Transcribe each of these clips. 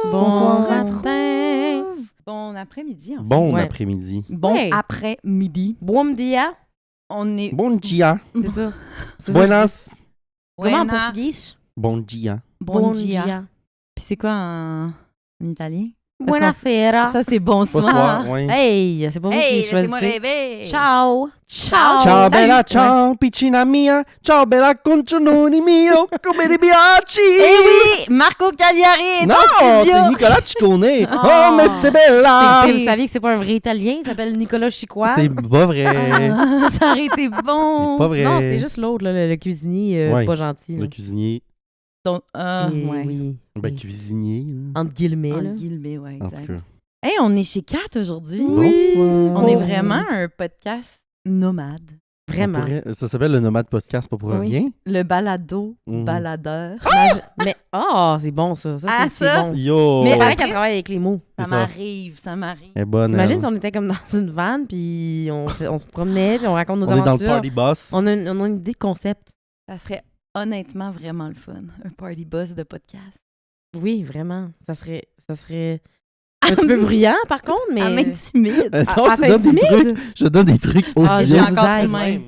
Bonsoir. matin. Bon après-midi. En fait. Bon Ouais. après-midi. Bon Hey. après-midi. Bom dia. On est. Bon dia. C'est ça. C'est ça. Buenas. Comment en Buena- portugais? Bon dia. Bon dia. Puis c'est quoi en italien? Parce Buonasera. Ça, c'est bonsoir. Bonsoir. Ouais. Hey, c'est pas vous qui Hey, laissez-moi choisissez. rêver. Ciao. Ciao. Ciao Salut. bella, ciao piccina mia, ciao bella conciononi mio, come mi piaci. Eh oui, Marco Cagliari est Non, en studio. c'est Nicolas Ciccone. Oh. Oh, mais c'est bella. Vous saviez que c'est pas un vrai Italien, il s'appelle Nicolas Chicois. C'est pas vrai. Ah, ça aurait été bon. C'est pas vrai. Non, c'est juste l'autre, là, le cuisinier Ouais. pas gentil. Le là. cuisinier. Donc, Et ouais. Oui. Ben, oui. cuisinier. là. Entre guillemets. En là. guillemets, ouais, En tout exact. cas. Hey, on est chez Kat aujourd'hui. Bonsoir. On est Oh. vraiment un podcast nomade. Vraiment. On pourrait- Ça s'appelle le Nomade Podcast, pas pour Oui. rien. Le balado, Mhm. baladeur. Mais, c'est bon ça. Ah, c'est ça? bon. Yo! Mais C'est pareil après- qu'elle travaille avec les mots. Ça C'est ça. m'arrive, ça m'arrive. Elle est bonne. Imagine elle. si on était comme dans une vanne, puis on se promenait, puis on raconte nos On est dans aventures. le party boss. On a une idée de concept. Ça serait honnêtement vraiment le fun. Un party boss de podcast. Oui, vraiment. Ça serait un petit peu bruyant, par contre, mais... À m'intimide. Attends, Ah, je te donne des t'intimides? trucs. Je donne des trucs audio. Ah, J'ai je encore vous tout aide. le même.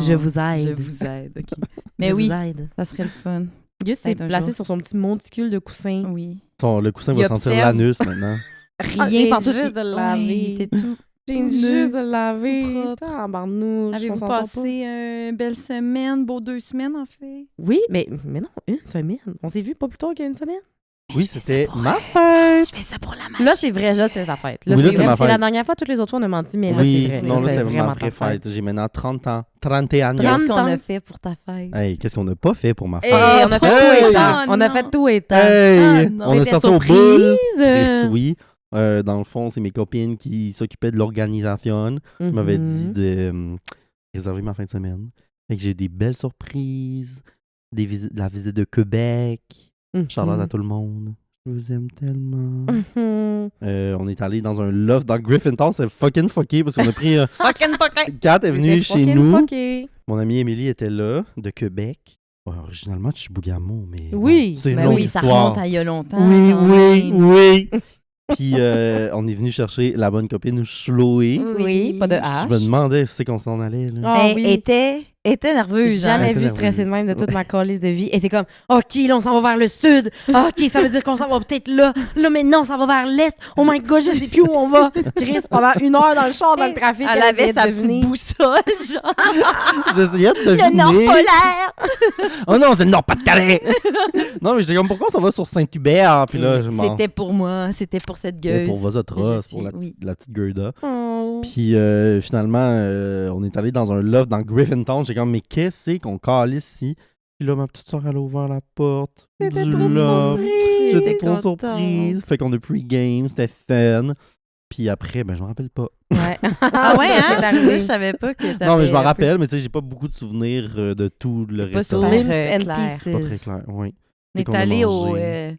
Je vous aide. Je vous aide, OK. Mais Je oui, vous aide. ça serait le fun. Gus s'est Peut-être un placé jour. sur son petit monticule de coussin. Oui. Le coussin Il va sentir observe. l'anus maintenant. Rien j'ai par juste de le laver. il était tout. J'ai Tout juste nu, de laver. propre. En barnouche. Avez-vous on s'en sort pas. passé une belle semaine, beau 2 semaines en fait? Oui, mais non, une semaine. On s'est vu pas plus tôt qu'une semaine. Oui, Je fais ça c'était pour- ma fête. Je fais ça pour la magie. Là, c'est vrai, là, c'était ta fête. Là, Oui, là, c'est c'est vrai. ma Parce que la fête. dernière fois, toutes les autres fois, on a menti, mais là, Oui, c'est vrai. non, là, c'était c'est vraiment ma ta vraie fête. J'ai maintenant 30 ans. 31 ans. Qu'est-ce 30 qu'on ans. a fait pour ta fête? Hey, qu'est-ce qu'on n'a pas fait pour ma fête? Hey, on a fait Hey! tout et Oh, tant. On a non. fait tout et tant. Hey! Ah, non. On a T'étais sorti au surprise. boule. Chris, oui. Dans le fond, c'est mes copines qui s'occupaient de l'organisation. Ils m'avaient dit Mhm. de réserver ma fin de semaine. Fait que j'ai des belles surprises, la visite de Québec. Shout-out à tout le monde. Je vous aime tellement. Mhm. On est allé dans un loft dans Griffintown. C'est fucking fucké parce qu'on a pris... Fucking fucking. Kat est venue C'était chez fucking nous. fucké. Mon amie Émilie était là, de Québec. Ouais, originalement, je suis Bougamont, mais... Oui, bon, c'est une ben longue Oui, ça histoire. remonte à il y a longtemps. Oui, quand oui, même. oui. Puis on est venu chercher la bonne copine Chloé. Oui, pas de Ah, H. Je me demandais c'est qu'on s'en allait. Là. Ah Elle oui. était nerveuse. J'ai hein. jamais Elle vu était stresser de nerveuse. même de toute ma calice de vie. Et t'es comme, OK, là, on s'en va vers le sud. Ah, OK, ça veut dire qu'on s'en va peut-être là. Là, mais non, ça va vers l'est. Oh my God, je sais plus où on va. Chris, pendant 1 heure dans le char, dans le trafic, Elle avait essayait sa de petite deviner. boussole, genre. J'essayais de Le deviner. Nord polaire. Oh non, c'est le Nord-Pas-de-Calais! Non, mais j'étais comme, pourquoi on s'en va sur Saint-Hubert? Puis là, je m'en... C'était pour moi, c'était pour cette C'était gueuse. pour Vosotros, Je suis- pour oui. la petite Gerda. Oh. Puis finalement, on est allé dans un loft dans Griffintown. J'étais comme, mais qu'est-ce qu'on calisse ici? Puis là, ma petite soeur, elle a ouvert la porte. C'était du trop de loft. surprise. J'étais trop contente. surprise. Fait qu'on a pris game, c'était fun. Puis après, ben je me rappelle pas. Ouais. Ah ouais, hein? C'est Tu sais, arrivé. je savais pas que t'avais... Non, mais je m'en rappelle, mais tu sais, j'ai pas beaucoup de souvenirs de tout le Pas restaurant. super, Limbs and clair. pieces. C'est pas très clair, oui. On est qu'on a allé au mangé.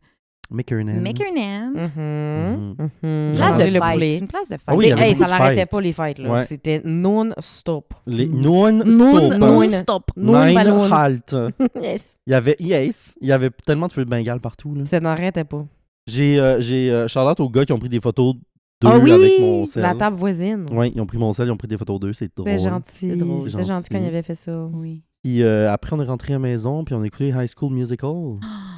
McKernan. McKernan. Mhm. Mhm. Place Manger de le fête. poulet. C'est une place de fête. Ah oui, il y avait Hey, beaucoup ça de l'arrêtait fêtes. pas les fêtes, là. Ouais. C'était non-stop. Les Non, non-stop. Non-stop. Non, ballon. halt. Yes. Il y avait tellement de feux de Bengale partout. Là. Ça n'arrêtait pas. J'ai shout-out aux gars qui ont pris des photos d'eux Ah oui! avec mon sel. La table voisine. Oui, ils ont pris mon sel, ils ont pris des photos d'eux, c'est drôle. C'était gentil. C'est drôle. C'était gentil quand il Gentil. avait fait ça. Oui. Puis après, on est rentré à la maison, puis on a écouté High School Musical.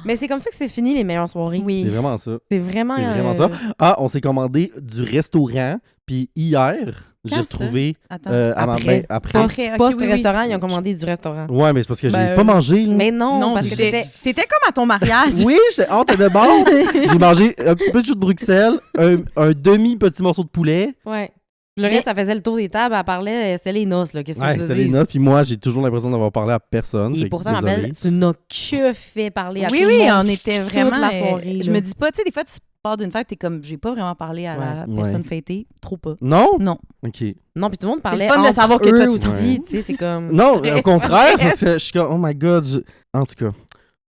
Mais c'est comme ça que c'est fini, les meilleures soirées. Oui. C'est vraiment ça. C'est vraiment... C'est vraiment ça. Ah, on s'est commandé du restaurant, puis hier, j'ai Quand retrouvé... Attends. Après. après. Après, ok, Post oui, oui. restaurant, ils ont commandé du restaurant. Ouais, mais c'est parce que j'ai Ben, pas mangé, là. Mais non, Non, parce que t'étais t'étais... comme à ton mariage. Oui, j'étais hâte de bord. J'ai mangé un petit peu de chou de Bruxelles, un demi-petit morceau de poulet. Ouais. Le reste, ça faisait le tour des tables, elle parlait, c'était les noces, là. Qu'est-ce que Ouais, je te c'était les dis? notes, puis moi, j'ai toujours l'impression d'avoir parlé à personne. Et fait que pourtant, ma désolé. belle, tu n'as que fait parler à Oui, tout le oui, monde. on était vraiment... la soirée, je là. me dis pas, tu sais, des fois, tu pars d'une fête, t'es comme, j'ai pas vraiment parlé à la Ouais. personne Ouais. fêtée. Trop pas. Non? Non. OK. Non, puis tout le monde parlait le fun de entre savoir que eux toi, tu aussi, Ouais. tu sais, c'est comme... Non, au contraire, parce que je suis comme, oh my God. En tout cas,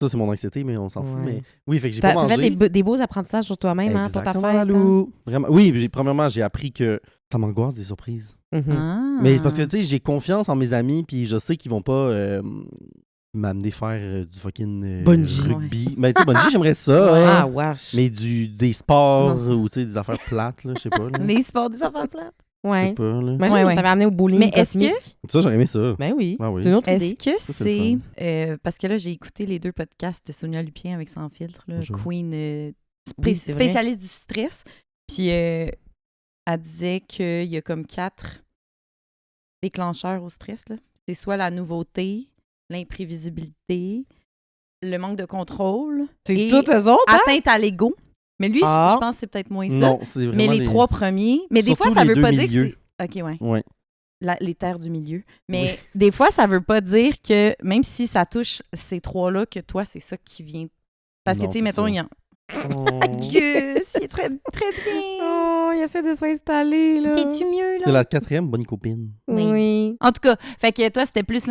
ça, c'est mon anxiété, mais on s'en fout. Ouais. Mais oui, fait que j'ai Tu pas mangé. fais des beaux apprentissages sur toi-même hein, pour ta Exactement, fête. hein? Lou. Vraiment. Oui, premièrement, j'ai appris que ça m'angoisse des surprises. Mhm. Ah. Mais c'est parce que, tu sais, j'ai confiance en mes amis, puis je sais qu'ils vont pas m'amener faire du fucking Bungee. rugby. Mais tu sais, bungee, j'aimerais ça. Ah, wesh. Mais des sports ou tu sais, des affaires plates, là, je sais pas. Là. Les sports des affaires plates. Je Ouais. sais pas, là. Imagine, Ouais, on ouais. t'avait amené au bowling Mais est-ce cosmique. Ça, j'aurais aimé ça. Ben oui. Ah oui. C'est une autre Est-ce idée. que c'est c'est... parce que là, j'ai écouté les 2 podcasts de Sonia Lupien avec Sans filtre, là, Bonjour. Queen, Oui, c'est vrai. spécialiste du stress. Puis elle disait qu'il y a comme 4 déclencheurs au stress. Là. C'est soit la nouveauté, l'imprévisibilité, le manque de contrôle, C'est et toutes eux autres, hein? atteinte à l'ego. Mais lui, Ah. je pense que c'est peut-être moins ça. Non, c'est vraiment Mais les 3 premiers... Mais des fois, Surtout ça les veut 2 pas dire milieux. que c'est... OK, ouais. Ouais. Les terres du milieu. Mais des fois, ça veut pas dire que même si ça touche ces 3-là, que toi, c'est ça qui vient. Parce que, Non, tu sais, c'est mettons, ça. il y a Oh. Gus, il est très, très bien. Oh, il essaie de s'installer, là. T'es-tu mieux, C'est là? la 4e bonne copine. Oui. En tout cas, fait que toi, c'était plus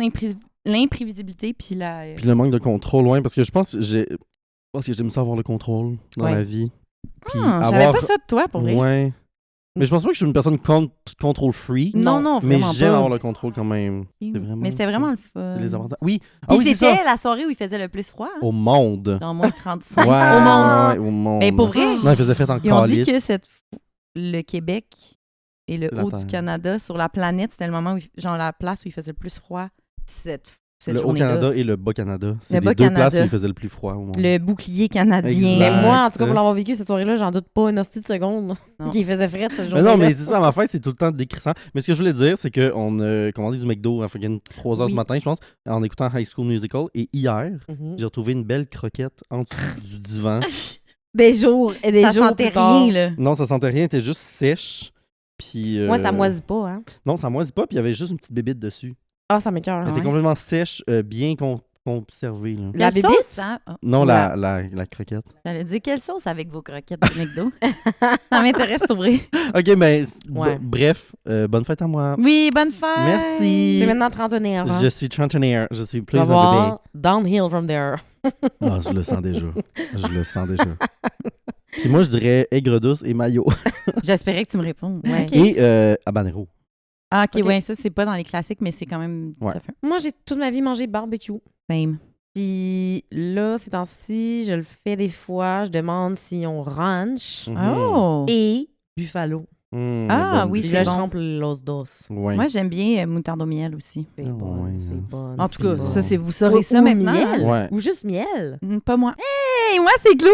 l'imprévisibilité, puis la... Puis le manque de contrôle, ouais, parce que je pense que j'aime ça avoir le contrôle dans Ouais. la vie. Puis J'avais pas ça de toi, pour vrai. Ouais. Mais je pense pas que je suis une personne control freak. Non, Mais vraiment j'aime pas. avoir le contrôle quand même. C'est vraiment Mais c'était ça. vraiment le fun. C'est les avantages. Oui. Ah Puis oui, c'est c'était ça. la soirée où il faisait le plus froid, hein, Au monde. dans moins de 35. Ouais, Au monde. ouais, au monde. Mais pour vrai, Non, il faisait fête en ils ont dit calice. que le Québec et le C'est la haut du Terre. Canada, sur la planète, c'était le moment où, genre la place où il faisait le plus froid cette Le journée-là. Haut-Canada et le Bas-Canada. C'est Le les 2 Bas-Canada. places où il faisait le plus froid au monde. Le bouclier canadien. Exact. Mais moi, en tout cas, pour l'avoir vécu cette soirée-là, j'en doute pas une hostie de seconde Non. qu'il faisait frais cette Mais journée-là. non, mais c'est ça, à ma fête, c'est tout le temps décrissant. Mais ce que je voulais dire, c'est qu'on a commandé du McDo à fucking 3h du Oui. matin, je pense, en écoutant High School Musical. Et hier, Mhm. j'ai retrouvé une belle croquette en dessous du divan. Des jours et des Ça jours sentait plus tard. rien, là. Non, ça sentait rien, elle était juste sèche. Puis, Moi, ça moisit pas, hein. Non, ça moisit pas, puis il y avait juste une petite bébite dessus. Ah, ça m'écoeure. Elle était ouais. complètement sèche, bien conservée. Là. La Quelle bébite? sauce, hein? Oh, Non, Ouais. la croquette. j'allais dire quelle sauce avec vos croquettes de McDo? Ça m'intéresse pour vrai. Ok, mais Ouais. bref, bonne fête à moi. Oui, bonne fête! Merci. C'est maintenant trentenaire, hein. Je suis trentenaire, je suis Tu plus vas un bébé. voir, downhill from there. Ah, je le sens déjà. Je le sens déjà. Puis moi, je dirais aigre douce et maillot. J'espérais que tu me répondes. Ouais. Ok. Et habanero. Ah, ok, Ok. ouais, ça, c'est pas dans les classiques, mais c'est quand même... Ouais. Ça fait Moi, j'ai toute ma vie mangé barbecue. same. Puis là, ces temps-ci, je le fais des fois. Je demande si on ranch Oh! et buffalo. Ah, oui, Puis c'est là, je bon. trempe los dos. Ouais. Moi, j'aime bien moutarde au miel aussi. C'est Ah bon, ouais, c'est hein. bon. En tout cas, bon. ça, c'est vous saurez ça Ou maintenant. miel. Ouais. Ou juste miel. Pas moi. Hey, moi, c'est Chloé!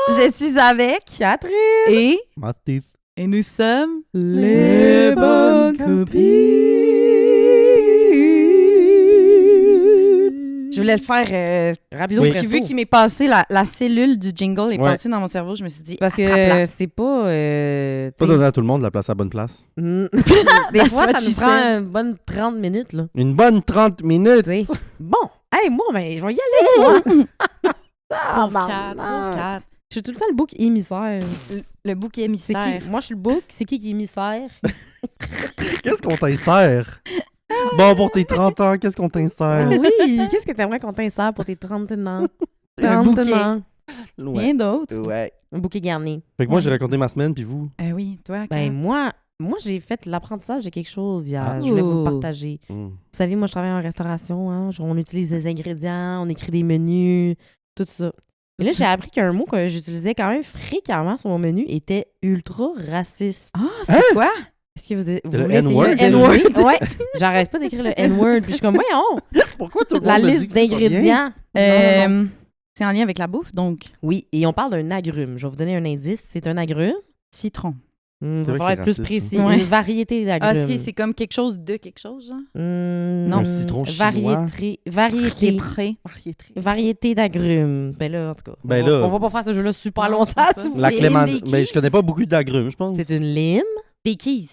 Je suis avec Catherine! et Matif. nous sommes Les bonnes Je voulais le faire... Rapido Oui. presto. Vu qu'il m'est passé, la cellule du jingle est Ouais. passée dans mon cerveau, je me suis dit... Parce attrape-la. que c'est pas... Pas tu sais, donner à tout le monde de la place à la bonne place. des That's fois, what ça she nous prend said. une bonne 30 minutes, là. Une bonne 30 minutes. Tu sais. Bon, hey, moi, ben, je vais y aller, moi. Pauvre man. Kat, pauvre Kat. Je suis tout le temps le bouc émissaire. Le bouc C'est émissaire. qui? Moi, je suis le bouc. C'est qui est émissaire? Qu'est-ce qu'on t'insère? Bon, pour tes 30 ans, qu'est-ce qu'on t'insère? Oui, qu'est-ce que t'aimerais qu'on t'insère pour tes 30 ans? Un bouquet. 30 ans. Ouais. Rien d'autre. Ouais. Un bouquet garni. Fait que moi, j'ai raconté ma semaine, puis vous? Oui, toi, Kat. Ben, moi j'ai fait l'apprentissage de quelque chose hier. Ah. Je voulais vous Oh. le partager. Hmm. Vous savez, moi, je travaille en restauration. Hein? On utilise des ingrédients, on écrit des menus, tout ça. Et là, j'ai appris qu'un mot que j'utilisais quand même fréquemment sur mon menu était ultra raciste. Ah, c'est quoi? Est-ce que vous le voulez essayer N-word? le N-word? Ouais. J'arrête pas d'écrire le N-word. Puis je suis comme, voyons, Pourquoi tout le monde la me dit liste que c'est pas bien? d'ingrédients. Non, non, non. C'est en lien avec la bouffe, donc Oui, et on parle d'un agrume. Je vais vous donner un indice. C'est un agrume. citron. Il C'est va vrai falloir que être plus c'est précis. raciste, hein. Une variété Ah, d'agrumes. c'est comme quelque chose de quelque chose, genre? Non. Un citron chinois. Variété. Très. Variété d'agrumes. Ben là, en tout cas. Ben on, là- on va pas faire ce jeu-là super Non, longtemps, c'est s'il vous La plaît. clément... Des Mais je keys? connais pas beaucoup d'agrumes, je pense. C'est une lime. Des keys.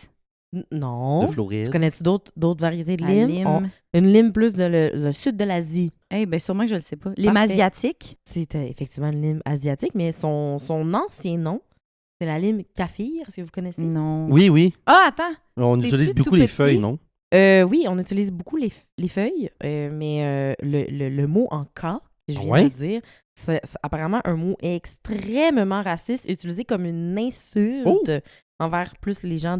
Non. De Floride. Tu connais-tu d'autres variétés de La lime? lime. Une lime plus de le sud de l'Asie. Eh ben sûrement que je le sais pas. Lime Parfait. asiatique. C'est effectivement une lime asiatique, mais son ancien nom, c'est la lime kaffir. Est-ce que vous connaissez? Non. Oui, oui. Ah, attends. On T'es-tu utilise tout beaucoup les petit? feuilles, non? Oui, on utilise beaucoup les feuilles, mais le mot en cas, que je viens Ouais? de dire, c'est apparemment un mot extrêmement raciste, utilisé comme une insulte Oh! envers plus les gens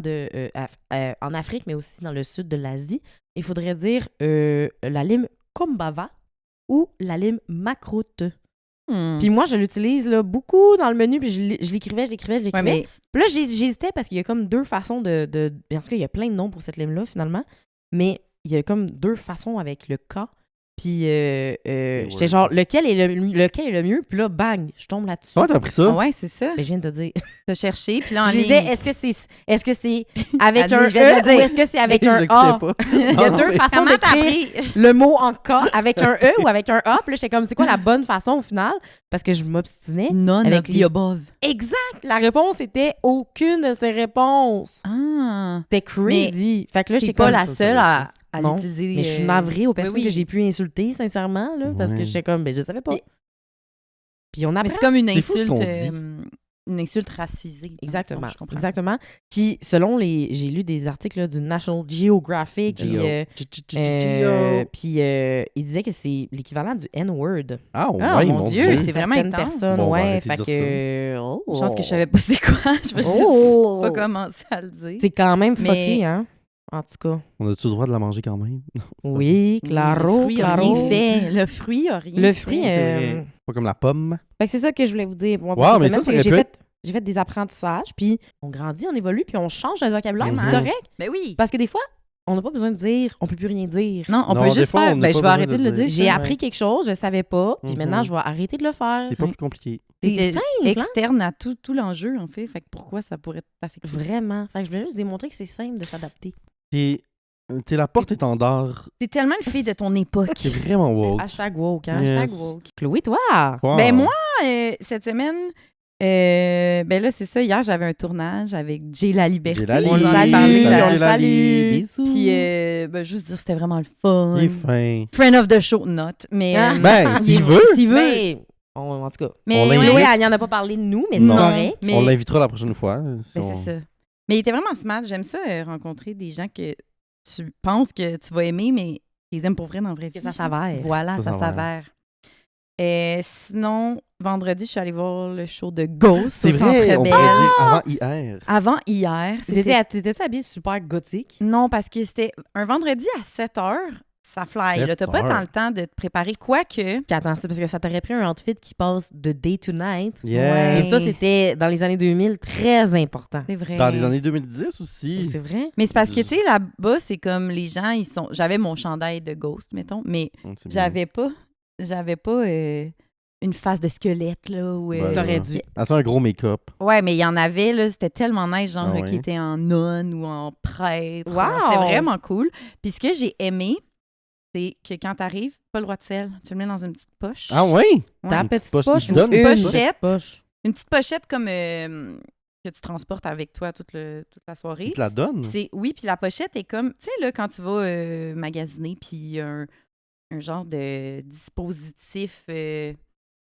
en Afrique, mais aussi dans le sud de l'Asie. Il faudrait dire la lime Kumbhava. ou la lime macroute. Hmm. Puis moi, je l'utilise là, beaucoup dans le menu, puis je l'écrivais. Ouais, mais Puis là, j'hésitais parce qu'il y a comme 2 façons de... En tout cas, il y a plein de noms pour cette lime-là, finalement. Mais il y a comme 2 façons avec le K. Puis j'étais genre, lequel est le mieux? Puis là, bang, je tombe là-dessus. Comment t'as appris ça? ouais, c'est ça. Ben, je viens de te dire. T'as cherché, puis là, en Je ligne... disais, est-ce que c'est avec Elle un dit, je vais te E le dire. ou est-ce que c'est avec Je un l'écoutais A? pas. Il y a 2 façons Comment t'as d'écrire appris? le mot en K, avec un E ou avec un A. Puis là, j'étais comme, c'est quoi la bonne façon au final? Parce que je m'obstinais. None Avec of les- the above. Exact! La réponse était aucune de ces réponses. Ah. C'était crazy. Fait que là, T'es j'étais pas comme... la ça, seule ça, à Non, l'utiliser. Mais je suis navrée aux personnes oui. que j'ai pu insulter, sincèrement, là, parce que Ouais. j'étais comme, ben je savais pas. Mais- Puis on Mais apprend. c'est comme une C'est fou ce insulte... qu'on dit. une insulte racisée. dans le Exactement. fond, je comprends. Exactement. Puis selon j'ai lu des articles là, du National Geographic, puis il disait que c'est l'équivalent du N-word. Ah, ouais, Ah, mon Dieu, Dieu. c'est vraiment Certaines intense. personnes, Bon, on va ouais. arrêter de Fait dire que... Je pense que je savais pas c'est quoi. Je vais Oh! juste pas commencer à le dire. C'est quand même Mais- fucké, hein? En tout cas. On a-tu le droit de la manger quand même? Non, c'est pas Oui, claro, le fruit a claro. rien fait. Le fruit a rien Le fait. fruit, vrai. C'est pas comme la pomme. Fait que c'est ça que je voulais vous dire. Moi, pour Wow, cette mais semaine, ça c'est que aurait pu j'ai fait des apprentissages, puis on grandit, on évolue, puis on change notre vocabulaire, Vraiment. c'est correct. Ben oui. Parce que des fois, on n'a pas besoin de dire, on peut plus rien dire. Non, on Non, peut des juste fois, faire. on n'a Ben, pas je vais arrêter besoin de de le le dire. J'ai ça. appris quelque chose, je savais pas, puis Mhm. maintenant, je vais arrêter de le faire. C'est pas plus compliqué. C'est C'est simple, hein? externe à tout l'enjeu, en fait. Fait que pourquoi ça pourrait t'affecter? Vraiment. Fait que je voulais juste démontrer que c'est simple de s'adapter. T'es la porte-étendard. T'es tellement une fille de ton époque. C'est vraiment woke. Hashtag woke, hein? Yes. Hashtag woke. Chloé, toi! Wow. Ben moi, cette semaine, ben là, c'est ça. Hier, j'avais un tournage avec Jay La Liberté. J'ai la On le lit. salue, Salut, on le j'ai la salue. lit. Bisous. Puis, ben, juste dire, c'était vraiment le fun. Il est fin. Friend of the show, not. Mais, Ah. Ben, s'il veut. S'il veut. Ben, en tout cas. Mais on ouais, l'invite. Chloé, elle n'y en a pas parlé de nous, mais c'est Non. correct. mais, On l'invitera la prochaine fois. si mais on- c'est ça. Mais il était vraiment smart. J'aime ça, rencontrer des gens que tu penses que tu vas aimer, mais tu les aimes pour vrai dans la vraie vie. Que ça s'avère. Voilà, Ça ça s'avère. s'avère. Sinon, vendredi, je suis allée voir le show de Ghost C'est au Centre vrai, on Bell. pourrait dire avant hier. Avant hier. T'étais-tu habillée super gothique? Non, parce que c'était un vendredi à 7 h. Ça fly. 7 Là, t'as pas heures. tant le temps de te préparer. Quoique, Puis attends, c'est parce que ça t'aurait pris un outfit qui passe de day to night. Yes. Et ça, c'était dans les années 2000 très important. c'est vrai. Dans les années 2010 aussi. C'est vrai? Mais c'est parce que, tu sais, là-bas, c'est comme les gens, ils sont... J'avais mon chandail de Ghost, mettons, mais C'est bien. j'avais pas une face de squelette, là. Ou, Voilà. T'aurais dû. Attends, un gros make-up. Ouais, mais il y en avait, là, c'était tellement nice, genre, Ah là, ouais? qui était en nonne ou en prêtre. Wow! C'était vraiment cool. Puis ce que j'ai aimé, c'est que quand t'arrives, pas le droit de sel. Tu le mets dans une petite poche. Ah oui? Ouais. Ta Une petite petite poche, poche il ou donne une une petite pochette. poche? Une petite pochette comme que tu transportes avec toi toute la soirée. Il te la donne? Oui, puis la pochette est comme, tu sais, là, quand tu vas magasiner, puis un genre de dispositif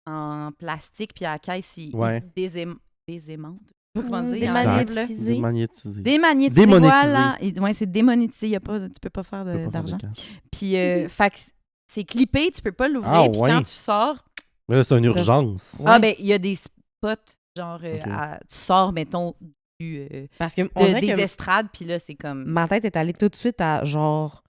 en plastique, puis à la caisse, il Ouais. désaimante. Je sais pas comment dire. Démagnétisé. Démagnétisé. Démonétisé. Démonétisé. Voilà. Ouais, c'est démonétisé. Tu peux pas faire Tu peux pas faire d'argent. de cash. Puis, fait que c'est clippé, tu peux pas l'ouvrir. Ah, Puis ouais. quand tu sors, Mais là, c'est une urgence. Ouais. ah ben il y a des spots, genre, Ok. tu sors, mettons, Parce que on dirait des que estrades, puis là, c'est comme... ma tête est allée tout de suite à genre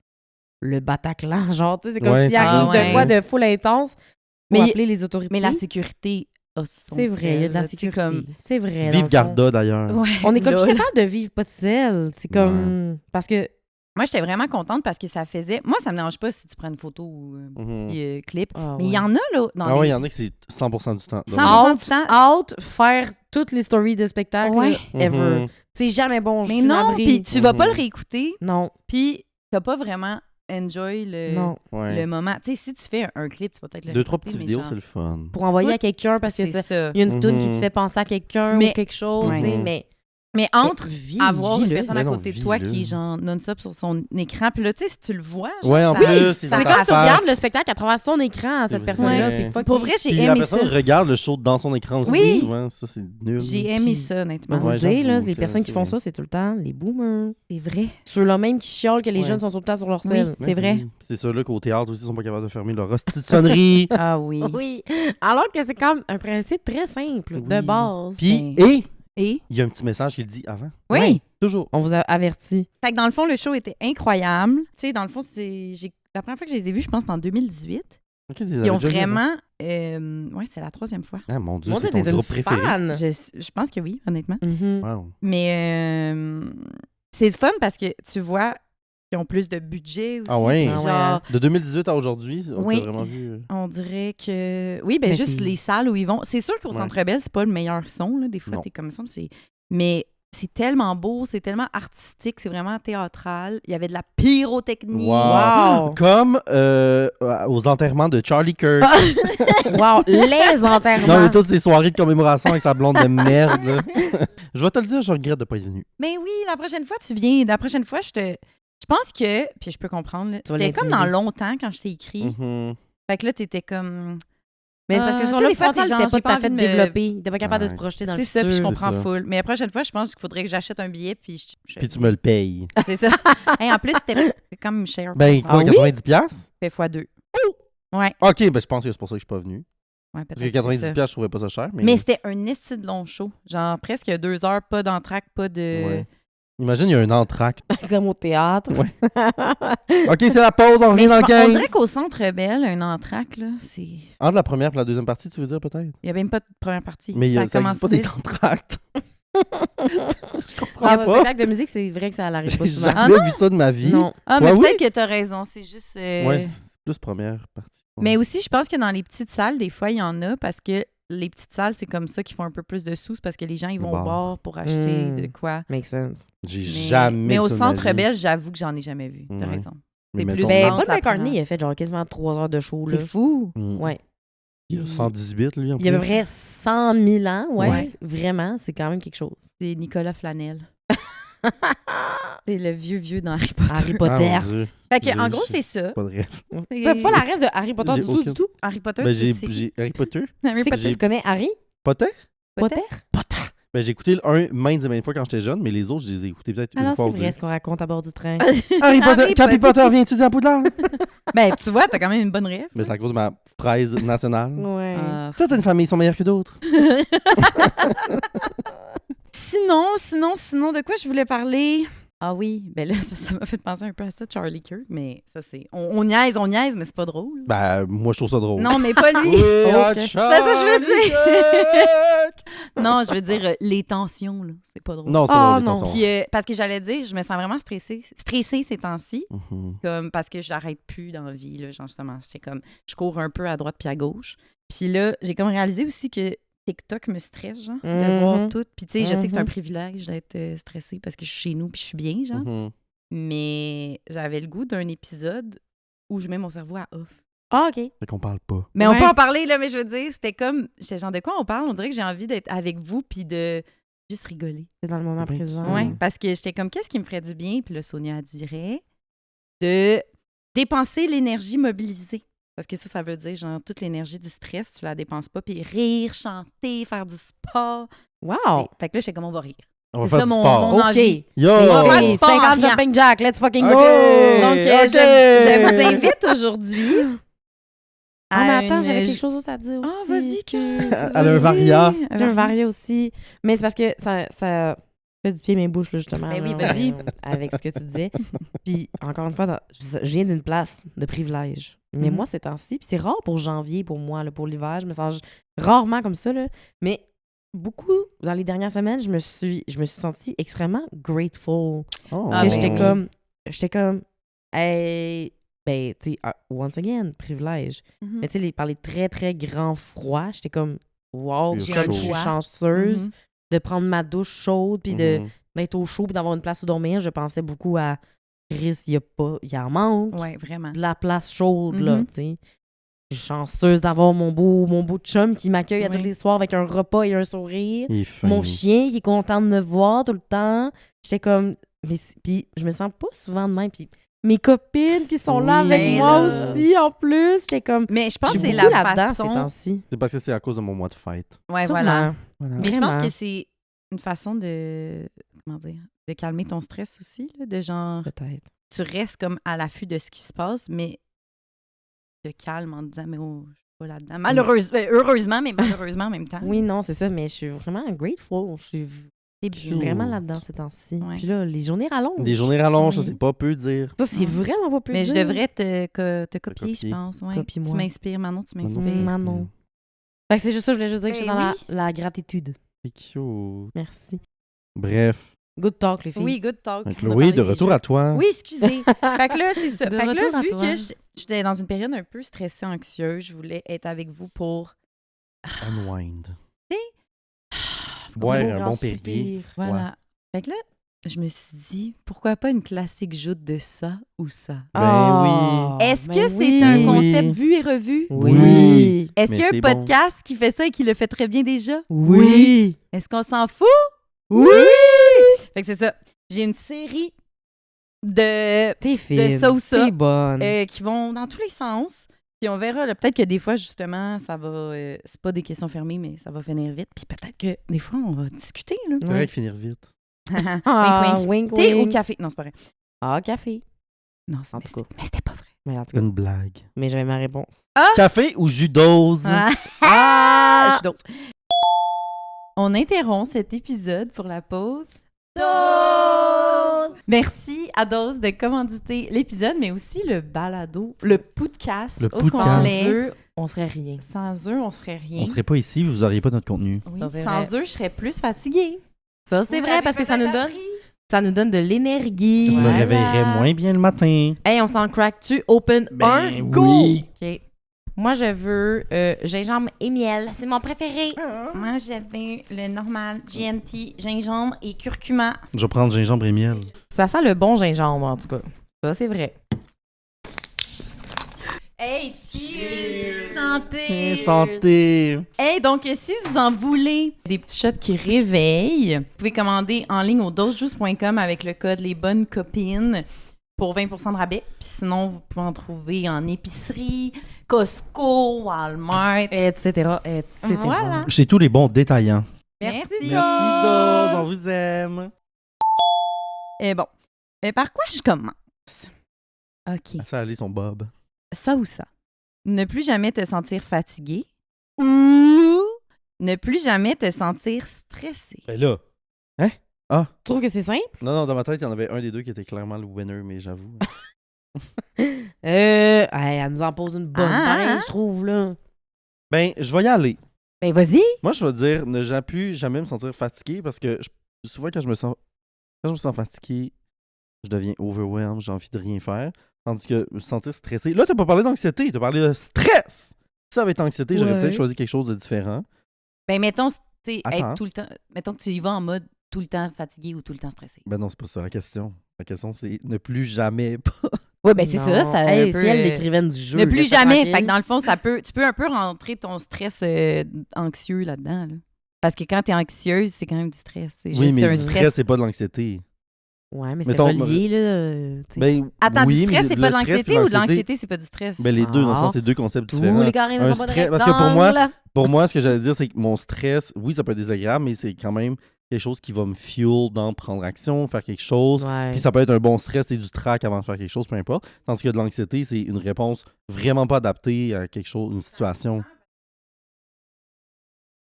le Bataclan. Genre, tu sais, c'est comme Ouais, s'il c'est arrive ça. de quoi de full intense pour Mais- appeler les autorités. Mais la sécurité a son c'est vrai, il y a de la sel, là, tu sais, sécurité. comme... C'est vrai. dans Vive le fond. Garda, d'ailleurs. Ouais, On est comme lol. capable de vivre pas de sel. C'est comme. Parce que. Moi, j'étais vraiment contente parce que ça faisait... Moi, ça me dérange pas si tu prends une photo ou un Mhm. petit clip. Ah, Mais il ouais. y en a, là, dans Ah des... ouais, il y en a que c'est 100% du temps. 100% du temps. Out, faire toutes les stories de spectacle Ouais. là, ever. Mhm. C'est jamais bon. Je Mais suis non, navrée. puis tu vas pas le Mhm. réécouter, Non, puis t'as pas vraiment enjoy non. Ouais. le moment. Tu sais, si tu fais un clip, tu vas peut-être le 2-3 réécouter, petites mais vidéos, genre, c'est le fun. Pour envoyer Oui. à quelqu'un parce que c'est ça. ça. Il y a une toune qui te Mhm. fait penser à quelqu'un Mais- ou quelque chose, Ouais. tu sais, mais. Mais entre avoir une vis-le. personne Mais à non, côté de toi vis-le. qui est genre non-stop sur son écran, puis là, tu sais, si tu le vois, genre, Ouais, en ça- plus, ça C'est comme passe. tu regardes le spectacle à travers son écran à C'est cette vrai. personne-là, Ouais. c'est fucking. Pour vrai, j'ai Puis la aimé ça. personne regarde le show dans son écran aussi, Oui. souvent. Ça, c'est nul. J'ai aimé Puis- ça, Je honnêtement. vais vous Ouais, le dire, là, j'avoue, les c'est personnes vrai, qui c'est font vrai. ça, c'est tout le temps les boomers. C'est vrai. Ceux-là même qui chiolent que les Ouais. jeunes sont tout le temps sur leur Oui. sel. C'est vrai. C'est ceux-là qu'au théâtre aussi, ils sont pas capables de fermer leur hostie de sonnerie. Ah oui. Oui. Alors que c'est comme un principe très simple, de Oui. base. Puis, Ben- et Et? il y a un petit message qui le dit avant. Oui. Ouais. Toujours. On vous a averti. Fait que dans le fond, le show était incroyable. Tu sais, dans le fond, la première fois que je les ai vus, je pense, c'était en 2018. Ok, tu les Ils avais ont déjà vus avant? vraiment... oui, c'est la 3e fois. Ah, mon Dieu, Mon c'est Dieu, ton t'es une groupe préféré. fan. Je pense que oui, honnêtement. Mhm. Wow. Mais c'est le fun parce que tu vois qu'ils ont plus de budget aussi. Ah ouais? puis Ah ouais, genre, hein? De 2018 à aujourd'hui, on Oui. t'a vraiment vu... on dirait que... Oui, ben Mais juste c'est- les salles où ils vont. C'est sûr qu'au Ouais. Centre Bell, c'est pas le meilleur son. Là. Des fois, Non. t'es comme ça. Mais c'est tellement beau, c'est tellement artistique, c'est vraiment théâtral. Il y avait de la pyrotechnie. Wow. Comme aux enterrements de Charlie Kirk. Wow. Les enterrements. Non, mais toutes ces soirées de commémoration avec sa blonde de merde. là. Je vais te le dire, je regrette de pas être venu. Mais oui, la prochaine fois, tu viens. La prochaine fois, je pense que... Puis je peux comprendre. là, Tu vas C'était comme dans l'intimider. longtemps quand je t'ai écrit. Mhm. Fait que là, t'étais comme... Mais c'est parce que Ah, sur tu sais, le des fois, frontal, t'es il genre, était j'ai pas pas tout à fait envie de me- développé. Il était pas capable de se Ouais. projeter dans le C'est ça, puis je futur. comprends C'est ça. full. Mais la prochaine fois, je pense qu'il faudrait que j'achète un billet, puis Puis tu me le payes. C'est ça. Hey, en plus, c'était quand même cher. Ben, par quoi, exemple. 90$? piastres? Fait x2. Ouais, Ok, ben je pense que c'est pour ça que je suis pas venu. ouais Parce peut-être. que c'est ça. 90$, je trouvais pas ça cher. Mais c'était un esti de long show. Genre presque 2 heures, pas d'entraque, pas de... Ouais. Imagine, il y a un entracte. Comme au théâtre. Ouais. Ok, c'est la pause, on Mais revient dans on 15. dirait qu'au Centre Bell, un entraque, là, c'est... Entre la première et la deuxième partie, tu veux dire, peut-être? Il n'y a même pas de première partie. Mais ça commence existe pas des 10. entractes. Je Dans comprends un pas. spectacle de musique, c'est vrai que ça l'arrive pas J'ai souvent. jamais Ah vu ça de ma vie. Non. Ah, Ouais, mais oui. peut-être que t'as raison, c'est juste... Ouais, c'est plus première partie. Mais aussi, je pense que dans les petites salles, des fois, il y en a parce que les petites salles, c'est comme ça qu'ils font un peu plus de sous, c'est parce que les gens, ils vont au Bar. bar pour acheter Mm. de quoi. Make sense. J'ai Mais, jamais mais vu au ça de ma Centre vie. Bell, j'avoue que j'en ai jamais vu. T'as Ouais. raison. Mais c'est mettons- plus Ben, Pense Paul la McCartney, première. il a fait genre quasiment 3 heures de show. Là. C'est fou. Mm. Ouais. Il a 118, lui, en Il y a à peu plus. près 100 000 ans. Ouais. Ouais. Vraiment, c'est quand même quelque chose. C'est Nicolas Flanel. C'est le vieux dans Harry Potter. Harry Ah, Potter. mon Dieu. Fait que, J'ai- en gros, j'ai- c'est ça. Pas de rêve. T'as pas la rêve de Harry Potter J'ai du tout, aucune- du tout? Harry Potter, Ben, tu sais c'est j'ai Harry Potter. qui? Harry Tu sais que Potter. tu connais Harry Potter? Potter? Potter. Ben, j'ai écouté le 1 maintes et maintes fois quand j'étais jeune, mais les autres, je les ai écoutés peut-être une Alors, fois c'est ou deux. vrai ce qu'on raconte à bord du train. Harry Potter, Harry Capi Potter. Potter vient étudier à Poudlard. Ben, tu vois, t'as quand même une bonne rêve. Mais c'est à cause de ma fraise nationale. Ouais. Certaines familles sont meilleures que d'autres. Sinon, de quoi je voulais parler? Ah oui, ben là, ça m'a fait penser un peu à ça, Charlie Kirk, mais ça, c'est... On niaise, mais c'est pas drôle. Ben, moi, je trouve ça drôle. Non, mais pas lui. Oui, Ok. c'est C'est pas ça que je veux dire. Non, je veux dire les tensions, là. C'est pas drôle. Non, c'est Ah, pas drôle, non. attention. Puis, parce que j'allais dire, je me sens vraiment stressée ces temps-ci, Mhm. comme parce que j'arrête plus dans la vie, là, genre justement, c'est comme, je cours un peu à droite puis à gauche. Puis là, j'ai comme réalisé aussi que TikTok me stresse, genre, de Mhm. voir tout. Puis tu sais, je sais que c'est un Mhm. privilège d'être stressée parce que je suis chez nous puis je suis bien, genre. Mhm. Mais j'avais le goût d'un épisode où je mets mon cerveau à off. Ah, OK. Fait qu'on parle pas. Mais on Ouais. peut en parler, là, mais je veux dire, c'était comme, j'étais genre, de quoi on parle? On dirait que j'ai envie d'être avec vous puis de juste rigoler. C'est dans le moment Ben, présent. Ouais, parce que j'étais comme, qu'est-ce qui me ferait du bien? Puis là, Sonia dirait de dépenser l'énergie mobilisée. Parce que ça veut dire, genre, toute l'énergie du stress, tu la dépenses pas. Puis rire, chanter, faire du sport. Wow. Fait que là, j'étais comme, on va rire. On va C'est faire ça, du mon- sport. mon- OK. envie. Yo! On va faire OK, du sport en 50 riant. jumping jack, let's fucking OK. go! Donc, OK. je vous invite aujourd'hui Ah, mais attends, une- j'avais quelque chose d'autre à dire aussi. Ah, vas-y, excuse. Elle a un varia. J'ai un varié aussi. Mais c'est parce que ça fait du pied mes bouches, là, justement. Ben oui, là, vas-y. avec ce que tu disais. Puis, encore une fois, je viens d'une place de privilège. Mais Mhm. moi, ces temps-ci, puis c'est rare pour janvier, pour moi, là, pour l'hiver, je me sens rarement comme ça, là. Mais beaucoup, dans les dernières semaines, je me suis sentie extrêmement grateful. Oh. Ah, Que ben j'étais comme, hey, ben, tu sais, once again, privilège. Mhm. Mais tu sais, par les très, très grands froids, j'étais comme, wow, J'ai comme chaud. je suis choix. chanceuse Mhm. de prendre ma douche chaude puis Mhm. d'être au chaud puis d'avoir une place où dormir. Je pensais beaucoup à Chris, il en manque Ouais, vraiment. de la place chaude, là, Mhm. tu sais. Je suis chanceuse d'avoir mon beau chum qui m'accueille à Oui. tous les soirs avec un repas et un sourire. Il est fin. Mon chien qui est content de me voir tout le temps. J'étais comme... Puis je me sens pas souvent de même. Puis mes copines qui sont là Oui. avec Ben moi là. aussi, en plus. J'étais comme... Mais je pense Je que suis c'est beaucoup la là-dedans ces façon... temps-ci. C'est parce que c'est à cause de mon mois de fête. Ouais, Sûrement. voilà. Voilà. Mais je pense Vraiment. que c'est une façon de... Comment dire? De calmer ton stress aussi, là, de genre... Peut-être. Tu restes comme à l'affût de ce qui se passe, mais te calme en te disant, mais oh, je suis pas là-dedans. Heureusement, mais malheureusement en même temps. Oui, non, c'est ça. Mais je suis vraiment grateful. Je suis C'est Je suis vraiment là-dedans ces temps-ci. Ouais. Puis là, les journées rallongent. Des journées rallonges, ça, Oui. c'est pas peu dire. Ça, c'est vraiment pas peu Mais je dire. devrais te copier, je copier. pense. Ouais. Copie-moi. Tu m'inspires, Manon, tu Manon, m'inspires. Manon. Fait que c'est juste ça, je voulais juste dire que je suis Ben dans oui. la gratitude. C'est cute. Merci. Bref. Good talk, les filles. Oui, good talk. Donc, On a Chloé, parlé de des retour jeux. à toi. Oui, excusez. Fait que là, c'est ça. De Fait que retour là, à vu toi. que j'étais dans une période un peu stressée, anxieuse, je voulais être avec vous pour... Unwind. Tu Boire Beau un grand bon Perrier. soupir. Voilà. Fait que là, je me suis dit, pourquoi pas une classique joute de ça ou ça? Ben Est-ce ben que c'est oui. un oui. concept vu et revu? Oui. Est-ce Mais qu'il y a c'est un bon. podcast qui fait ça et qui le fait très bien déjà? Oui. Est-ce qu'on s'en fout? Oui. Fait que c'est ça. J'ai une série de T'es fine. ça ou ça. T'es bonne. qui vont dans tous les sens. Puis on verra, là, peut-être que des fois, justement, ça va... c'est pas des questions fermées, mais ça va finir vite. Puis peut-être que des fois, on va discuter, là. C'est vrai que finir vite. Ah, Wink, wink, Thé ou wink. café? Non, c'est pas vrai. Ah, café. Non, En mais tout c'était- cas. mais c'était pas vrai. Mais en tout cas, Une blague. mais j'avais ma réponse. Café ou jus d'ose? Ah! Je suis d'autres. On interrompt cet épisode pour la pause. Dose! Merci à Dose de commanditer l'épisode, mais aussi le balado, le podcast Le au podcast. Sans complet. eux, on serait rien. Sans eux, on serait rien. On serait pas ici, vous auriez pas notre contenu. Oui, Ça, c'est sans vrai. eux, je serais plus fatiguée. Ça, c'est Vous vrai, l'avez parce que ça peut-être nous donne, appris. ça nous donne de l'énergie. Je me Voilà. réveillerais moins bien le matin. Hey, on s'en craque-tu? Open Ben 1, go! oui. OK. Moi, je veux gingembre et miel. C'est mon préféré. Moi, j'avais le normal GNT, gingembre et curcuma. Je vais prendre gingembre et miel. Ça sent le bon gingembre, en tout cas. Ça, c'est vrai. Hey, cheers! Santé! Santé! Hey, donc, si vous en voulez des petits shots qui réveillent, vous pouvez commander en ligne au dosejuice.com avec le code Les Bonnes Copines pour 20% de rabais. Puis sinon, vous pouvez en trouver en épicerie, Costco, Walmart. Etc., etc. Voilà. Chez tous les bons détaillants. Merci, Merci, Dose. On vous aime. Et bon, par quoi je commence? OK. Ça allait son Bob. Ça ou ça? Ne plus jamais te sentir fatigué ou ne plus jamais te sentir stressé. Ben là. Hein? Ah. Tu trouves que c'est simple? Non, dans ma tête, il y en avait un des deux qui était clairement le winner, mais j'avoue. Hey, elle nous en pose une bonne, Ah, pareil, ah. je trouve, là. Ben, je vais y aller. Ben vas-y! Moi, je vais dire ne plus jamais me sentir fatigué parce que souvent, quand je me sens fatigué, je deviens overwhelmed, j'ai envie de rien faire. Tandis que me sentir stressé. Là, t'as pas parlé d'anxiété, t'as parlé de stress. Si ça avait été anxiété, j'aurais Ouais. peut-être choisi quelque chose de différent. Ben mettons, tu sais, Attends. être tout le temps. Mettons que tu y vas en mode tout le temps fatigué ou tout le temps stressé. Ben non, c'est pas ça la question. La question, c'est ne plus jamais pas. Oui, ben c'est Non. ça. Ça Hey, un peu, c'est elle l'écrivaine du jeu. ne plus laisse-la jamais. tranquille. Fait que dans le fond, tu peux un peu rentrer ton stress anxieux là-dedans. Là. Parce que quand t'es anxieuse, c'est quand même du stress. C'est Oui, juste mais un le stress. stress, c'est pas de l'anxiété. Ouais, mais Mettons, c'est relié, là. tu sais. Ben, Attends, oui, du stress, mais c'est le pas de stress l'anxiété puis ou de l'anxiété, c'est pas du stress? Ben les deux, dans le Ah. sens, c'est deux concepts Tous différents. les carrés ne Un sont pas de stress- parce que pour moi, rectangle. Pour moi, ce que j'allais dire, c'est que mon stress, oui, ça peut être désagréable, mais c'est quand même quelque chose qui va me fuel dans prendre action, faire quelque chose. Ouais. Puis ça peut être un bon stress et du trac avant de faire quelque chose, peu importe. Tandis que de l'anxiété, c'est une réponse vraiment pas adaptée à quelque chose, une situation.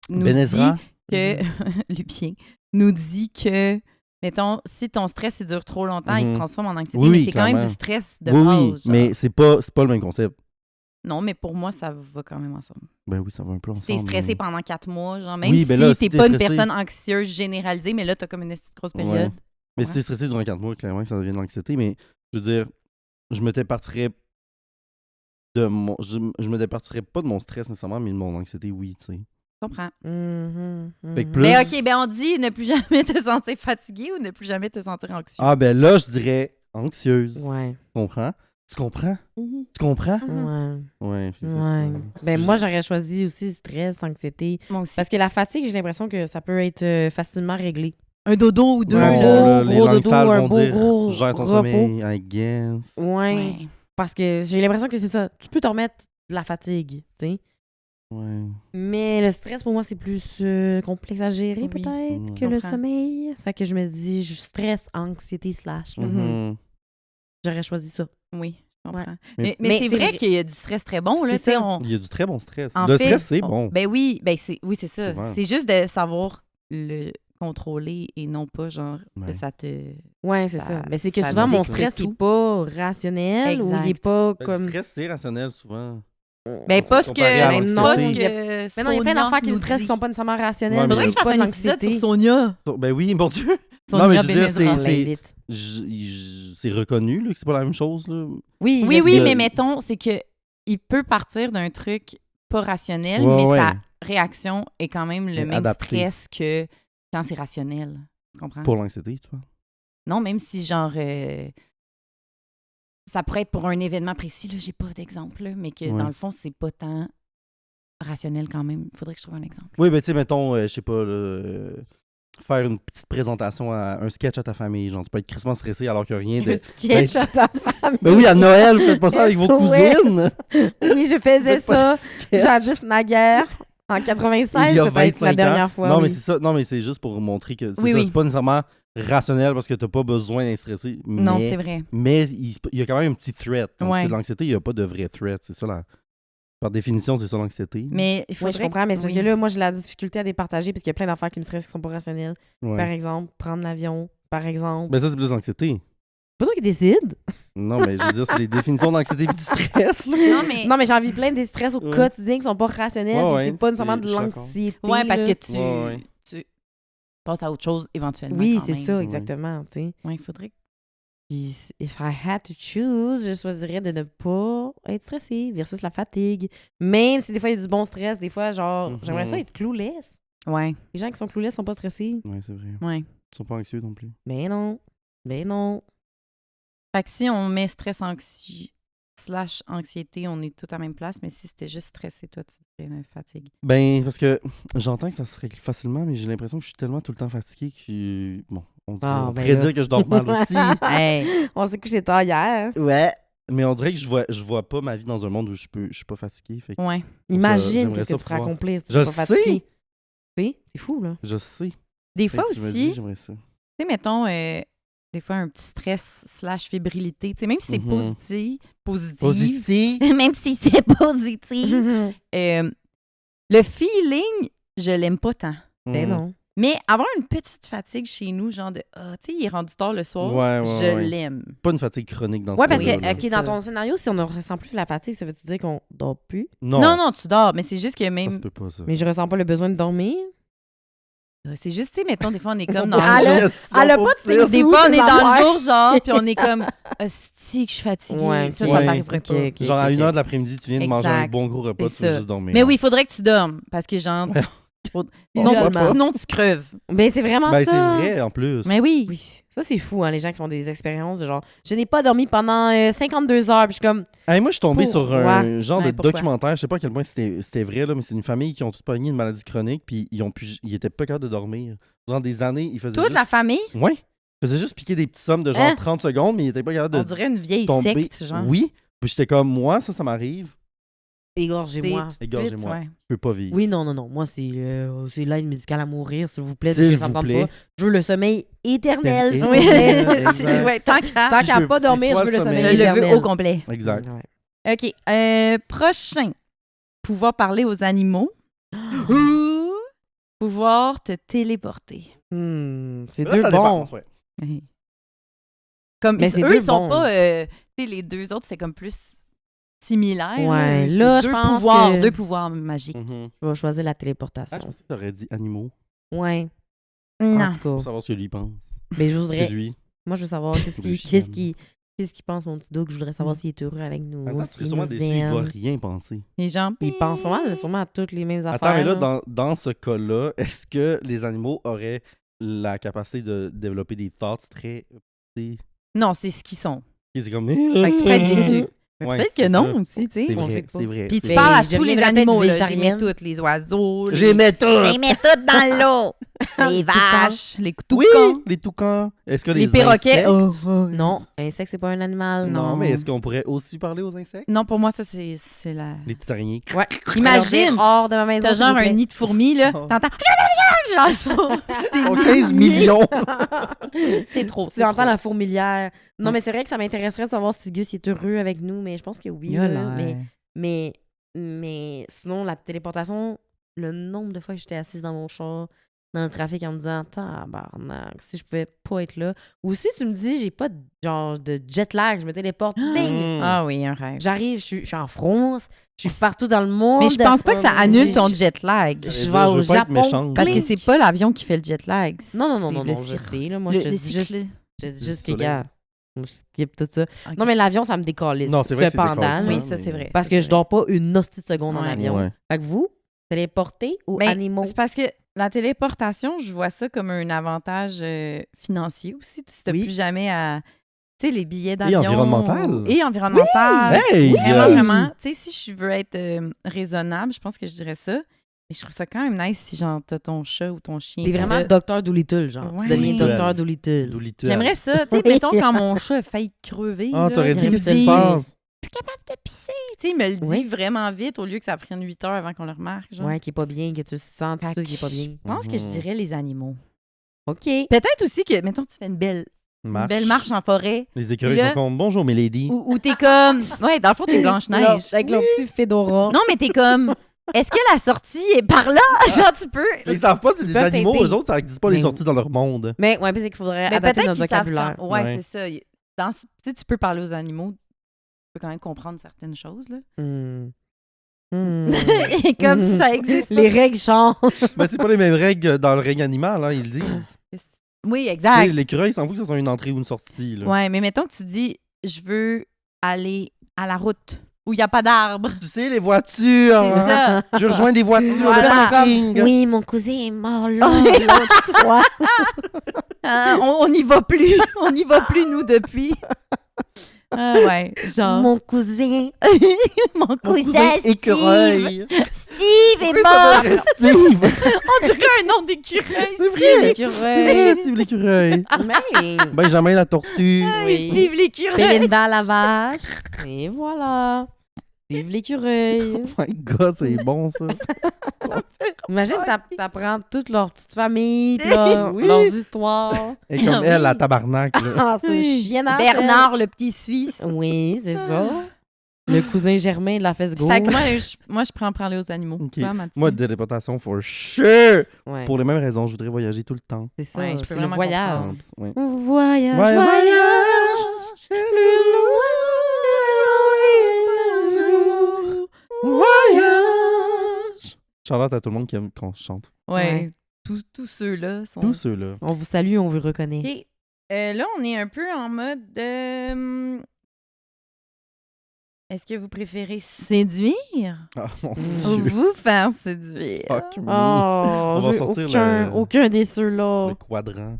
Nous Benezra, dit que, Lupien, nous dit que, mettons, si ton stress il dure trop longtemps, il se Mhm. transforme en anxiété, Oui, mais oui, c'est quand même clairement. du stress de oui, base. oui, genre. mais c'est pas le même concept. Non, mais pour moi, ça va quand même ensemble. Ben oui, ça va un peu Si ensemble. t'es stressé mais- pendant 4 mois, genre, même Oui, si ben là, t'es si t'es pas une stressé- personne anxieuse généralisée, mais là, t'as comme une petite grosse Ouais. période. Mais si t'es stressé durant 4 mois, clairement que ça devient de l'anxiété. Mais je veux dire, je me départirais de mon. Je me départirais pas de mon stress nécessairement, mais de mon anxiété, oui, tu sais. Je comprends. Fait que plus- Mais OK, ben on dit ne plus jamais te sentir fatigué ou ne plus jamais te sentir anxieux. Ah, ben là, je dirais anxieuse. Ouais. Tu comprends? Tu comprends? Mhm. Tu comprends? Mhm. Ouais. Ouais, c'est Ouais. ça. Ben, moi, j'aurais choisi aussi stress, anxiété. Moi aussi. Parce que la fatigue, j'ai l'impression que ça peut être facilement réglé. Un dodo ou deux, Ouais, Bon, là. là, gros les langues dodo, sales un vont beau dire, gros gère ton repos. sommeil, I guess. Ouais. Ouais. Parce que j'ai l'impression que c'est ça. Tu peux te remettre de la fatigue, tu sais. Ouais. Mais le stress, pour moi, c'est plus complexe à gérer, Oui. peut-être, Mm. que le Comprends. sommeil. Fait que je me dis, stress, anxiété, slash. là. Mhm. J'aurais choisi ça. Oui, je comprends. Mais- Mais c'est vrai qu'il y a du stress très bon, là. C'est tu sais, ça. on- Il y a du très bon stress. En Le fait, stress, c'est on- bon. Ben oui, ben c'est ça. Souvent. C'est juste de savoir contrôlé et non pas genre Ouais. que ça te... Ouais, c'est ça. Mais c'est que ça souvent, mon dicte stress, il tout. n'est pas rationnel ou il n'est Exact. pas Le comme... stress, c'est rationnel souvent. Ben, pas ce Comparé à que... l'anxiété. pas ce Non, que Mais non, il y a plein Sonia d'affaires qui nous le stressent dit. qui sont pas nécessairement rationnelles. Ouais, mais Faudrait que je fasse pas un de épisode sur l'anxiété. Sonia. Ben oui, mon Dieu. Sonia non, mais je veux dire, Benezra. c'est reconnu là, que c'est pas la même chose. Là. Oui, Oui, je oui, sais. mais mettons, c'est que il peut partir d'un truc pas rationnel, Ouais, mais ouais. ta réaction est quand même le Mais même adaptée. stress que quand c'est rationnel. Tu comprends? Pour l'anxiété, tu vois. Non, même si genre ça pourrait être pour un événement précis, là, j'ai pas d'exemple, là, mais que Ouais. dans le fond, c'est pas tant rationnel quand même. Faudrait que je trouve un exemple. Oui, ben tu sais, mettons, je sais pas, là, faire une petite présentation un sketch à ta famille. Genre, tu peux être crissement stressé alors que rien de. Un sketch à ta femme. Ben oui, à Noël, faites pas ça avec vos SOS. cousines. Oui, je faisais Faites pas ça. Jadis naguère. En 96, Il y a peut-être 25 la ans. dernière fois. Non, oui. mais c'est ça. Non, mais c'est juste pour montrer que c'est Oui, ça, oui. c'est pas nécessairement rationnel parce que t'as pas besoin d'être stressé. Non, mais, c'est vrai. Mais il y a quand même un petit threat. Tandis Ouais. que l'anxiété, il n'y a pas de vrai threat. C'est ça, par définition, c'est ça l'anxiété. Mais il Oui, faudrait... je comprends, mais c'est parce oui. que là, moi, j'ai la difficulté à départager parce qu'il y a plein d'affaires qui me stressent qui sont pas rationnelles. Ouais. Par exemple, prendre l'avion, par exemple. Ben ça, c'est plus l'anxiété. C'est pas toi qui décide. Non, mais je veux dire, c'est les définitions d'anxiété et du stress. Là. Non, mais... Non, mais j'ai envie plein de stress au Ouais. quotidien qui sont pas rationnels, Ouais, puis ouais, c'est pas nécessairement de je suis d'accord. l'anxiété. Ouais, parce là. que tu, Ouais, ouais. tu passes à autre chose éventuellement. Oui, quand c'est même. ça, Ouais. exactement, tu sais. Ouais, il faudrait... Puis, if I had to choose, je choisirais de ne pas être stressé versus la fatigue. Même si des fois, il y a du bon stress, des fois, genre, j'aimerais ça être clueless. Ouais, Les gens qui sont clueless sont pas stressés. Ouais, c'est vrai. ouais. Ils sont pas anxieux non plus. Ben non. Ben non. Fait que si on met stress anxieux / anxiété, on est tous à la même place, mais si c'était juste stressé, toi, tu dirais fatigue. Ben, parce que j'entends que ça se règle facilement, mais j'ai l'impression que je suis tellement tout le temps fatigué que. Bon, on Ah, ben pourrait là. dire que je dors mal aussi. Hey! On s'est couché tard hier. Ouais. Mais on dirait que je vois pas ma vie dans un monde où je suis pas fatigué. Fait que Ouais. Imagine j'aimerais qu'est-ce que ça tu pourrais pouvoir. accomplir si tu Je n'es pas sais. fatigué. Tu sais, c'est fou, là. je sais. Des Fait fois que je me aussi, dis, j'aimerais ça. tu sais, mettons, des fois, un petit stress / fébrilité. Tu sais, même si c'est Mhm. positif, même si c'est positif, le feeling, je l'aime pas tant. Ben Mhm. non. Mais avoir une petite fatigue chez nous, genre de, tu sais, il est rendu tard le soir, Ouais, je ouais. l'aime. Pas une fatigue chronique dans Ouais, ce parce cas-là, que, là. OK, c'est dans ça. ton scénario, si on ne ressent plus la fatigue, ça veut-tu dire qu'on dort plus? Non, Non, non, tu dors, mais c'est juste que ça même. se peut pas, ça. Mais je ressens pas le besoin de dormir. C'est juste, tu sais, mettons, des fois, on est comme dans Ah, le là, jour. elle a pas de signe Des D'où fois, on ces est dans affaires? le jour, genre, puis on est comme, hostie, que je suis fatiguée. Ouais, ça, ok. ça Ouais. m'arriverait Ok, pas. ok. Genre à 1h de l'après-midi, tu viens de manger un Exact. bon gros repas, C'est tu veux ça. juste dormir. Mais oui, il faudrait que tu dormes, parce que, genre, Ouais. sinon, Idéalement. sinon, tu creves. Ben, c'est vraiment Ben, c'est ça. vrai, en plus. Mais oui. Oui, ça, c'est fou, hein, les gens qui font des expériences de genre, je n'ai pas dormi pendant 52 heures, puis je suis comme, Hey, moi, je suis tombé sur un Pourquoi? genre de Ouais, pourquoi? documentaire. Je sais pas à quel point c'était vrai, là, mais c'est une famille qui ont toutes pogné une maladie chronique, puis ils étaient pas capables de dormir. Durant des années, ils faisaient Toute juste... la famille, Ouais. Ils faisaient juste piquer des petites sommes de genre Hein? 30 secondes, mais ils étaient pas capables on de dirait une vieille tomber. secte, genre. Oui. Puis j'étais comme, moi, ça m'arrive. égorgez-moi. Égorgez-moi. Ouais. Je peux pas vivre. Oui, non, non, non. Moi, c'est l'aide médicale à mourir, s'il vous plaît. S'il parce que ça vous me tente plaît. pas. Je veux le sommeil éternel, s'il vous Oui. plaît. Exact. Ouais, tant qu'à. Tant Si je qu'à veux- pas c'est dormir, soit je veux le le sommeil. sommeil Je le veux éternel. au complet. Exact. Ouais. OK. Prochain. Pouvoir parler aux animaux ou pouvoir te téléporter. C'est Là, deux ça bons. dépend. Ouais. Comme Mais c'est eux, deux ils sont bons. pas. Tu sais, les deux autres, c'est comme plus similaire. Ouais, C'est là, je deux pense pouvoirs, que- deux pouvoirs magiques. Mhm. Je vais choisir la Ah, téléportation. je pensais que t'aurais dit animaux. Ouais, Non. en tout Pour cas. savoir ce que lui pense. Mais Que j'oserais. lui. Moi, je veux savoir qu'est-ce Le qu'il pense, mon petit dogue. Je voudrais savoir s'il est heureux avec nous. Attends, tu s'il es sûrement nous déçu, il doit aime. rien penser. Les gens. Il pense pas mal, sûrement à toutes les mêmes affaires. Attends, mais là, là. dans ce cas-là, est-ce que les animaux auraient la capacité de développer des thoughts très... Non, c'est ce qu'ils sont. C'est comme... Fait que tu peux être déçu. Ouais, Peut-être que c'est non ça. aussi, tu sais. C'est On vrai, sait pas. c'est vrai. Puis tu c'est parles à vrai. je tous les deviendrais peut-être animaux, là. J'aimais végétarienne. toutes. Les oiseaux. les- J'aimais tout! J'aimais toutes dans l'eau. Les Toucans. vaches, les Oui, toucans, les toucans. Est-ce que les perroquets. insectes- Oh. Non, un insecte, c'est pas un animal. Non, Non. mais est-ce qu'on pourrait aussi parler aux insectes? Non, pour moi, ça, c'est la... Les petits araignées. Ouais. Imagine, Alors, hors de ma maison. t'as s'il genre vous un plaît. nid de fourmis, là. Oh. T'entends... Genre, ils sont des Oh, 15 milliers. millions! C'est trop, Tu c'est entends trop. la fourmilière. Non, Ouais. mais c'est vrai que ça m'intéresserait de savoir si Gus est heureux avec nous, mais je pense que oui. Il a là. l'air. Mais sinon, la téléportation, le nombre de fois que j'étais assise dans mon char, dans le trafic en me disant tabarnak, si je pouvais pas être là. Ou si tu me dis j'ai pas de, genre de jet lag, je me téléporte, bing! Ah oui, un rêve. J'arrive, je suis en France, je suis partout dans le monde. Mais je pense pas que ça annule ton jet lag. Je vais au Japon. Parce que c'est pas l'avion qui fait le jet lag. Non, c'est le je cycle. sais. Là, moi, je te Le dis juste, cycle. je te dis juste que, soleil. gars, je skip tout ça. Ok. Non, mais l'avion, ça me décalisse. Non, c'est vrai que c'est Cependant, décalissant. Oui, là, ça, c'est vrai. parce Ça, que c'est je vrai. dors pas une hostie de seconde en Ouais. avion. Ouais. Fait que vous, téléportés ou Ben, animaux? c'est parce que la téléportation, je vois ça comme un avantage financier aussi. Si tu n'as Oui. plus jamais à. Tu sais, les billets d'avion. environnemental. Et environnemental. Hey! Vraiment. Tu sais, si je veux être raisonnable, je pense que je dirais ça. Mais je trouve ça quand même nice si, genre, t'as ton chat ou ton chien. T'es vraiment là. Dr. Doolittle, genre. Ouais. Tu deviens Doolittle. Dr. Doolittle. Doolittle. J'aimerais ça. Tu sais, mettons quand mon chat a failli crever. Ah, là, t'aurais dit qu'il me qu'est-ce qui se dise, passe? plus capable de pisser. Tu sais, il me le dit Oui. vraiment vite au lieu que ça prenne 8 heures avant qu'on le remarque. Genre. Ouais, qui est pas bien, que tu sens tout Fait ça que qui est pas bien. Je pense que je Mhm. dirais les animaux. OK. Peut-être aussi que, mettons, tu fais une belle marche en forêt. Les écureuils Là- sont comme bonjour, mes ladies. Ou t'es comme. Ouais, dans le fond, t'es Blanche-Neige. Avec leur petit fedora. Non, mais t'es comme. Est-ce que la sortie est par là? Genre, tu peux. Ils savent pas, c'est des peuvent animaux, t'aider. eux autres, ça n'existe pas les Mais- sorties dans leur monde. Mais ouais, c'est qu'il faudrait Mais adapter peut-être notre qu'ils savent. vocabulaire. Ouais, Ouais. c'est ça. Tu sais, tu peux parler aux animaux. Tu peux quand même comprendre certaines choses, là. Hmm. Hmm. Et comme si ça existe. pas. Les règles changent. Mais c'est pas les mêmes règles dans le règne animal, hein, ils le disent. Oui, Tu sais, exact. l'écureuil, il s'en fout que ce soit une entrée ou une sortie. Là. Ouais, mais mettons que tu dis, je veux aller à la route où il n'y a pas d'arbres. Tu sais, les voitures. C'est hein. ça. Je rejoins des voitures, Voilà. le parking. Oui, mon cousin est mort là l'autre fois. Ah, on n'y va plus. On n'y va plus, nous, depuis. Ah ouais, genre. Mon cousin. Mon Mon cousin Steve. écureuil. Steve est Pourquoi mort. ça s'appellerait Steve? On dirait un nom d'écureuil. C'est Steve. vrai. L'écureuil. Steve l'écureuil. Mais. Benjamin la tortue. Oui. Steve l'écureuil. Belinda la vache. Et voilà. Vive l'écureuil. Oh my god, c'est bon ça. Imagine, t'apprends toute leur petite famille, pis leurs histoires. Et comme Oui. elle, la tabarnak. Là. Ah, c'est chiennant. Bernard, le petit Suisse. Oui, c'est ça. Le cousin Germain de la fesse gauche. Fait que moi, je prends parler aux animaux. Ok. Toi, Mathilde? Moi, téléportation for sure. Ouais, Pour les mêmes raisons, je voudrais voyager tout le temps. c'est ça. Ouais, je peux c'est le vraiment voyage. comprendre. Ouais. Voyage, Voyage, Voyage. Charlotte à tout le monde qui aime qu'on chante. Ouais. Tous ceux-là sont. Tous ceux-là. On vous salue, on vous reconnaît. Et là, on est un peu en mode. Est-ce que vous préférez séduire Ah mon ou dieu. vous faire séduire? Fuck me. Oh, va j'ai sortir aucun des ceux-là. Le quadrant.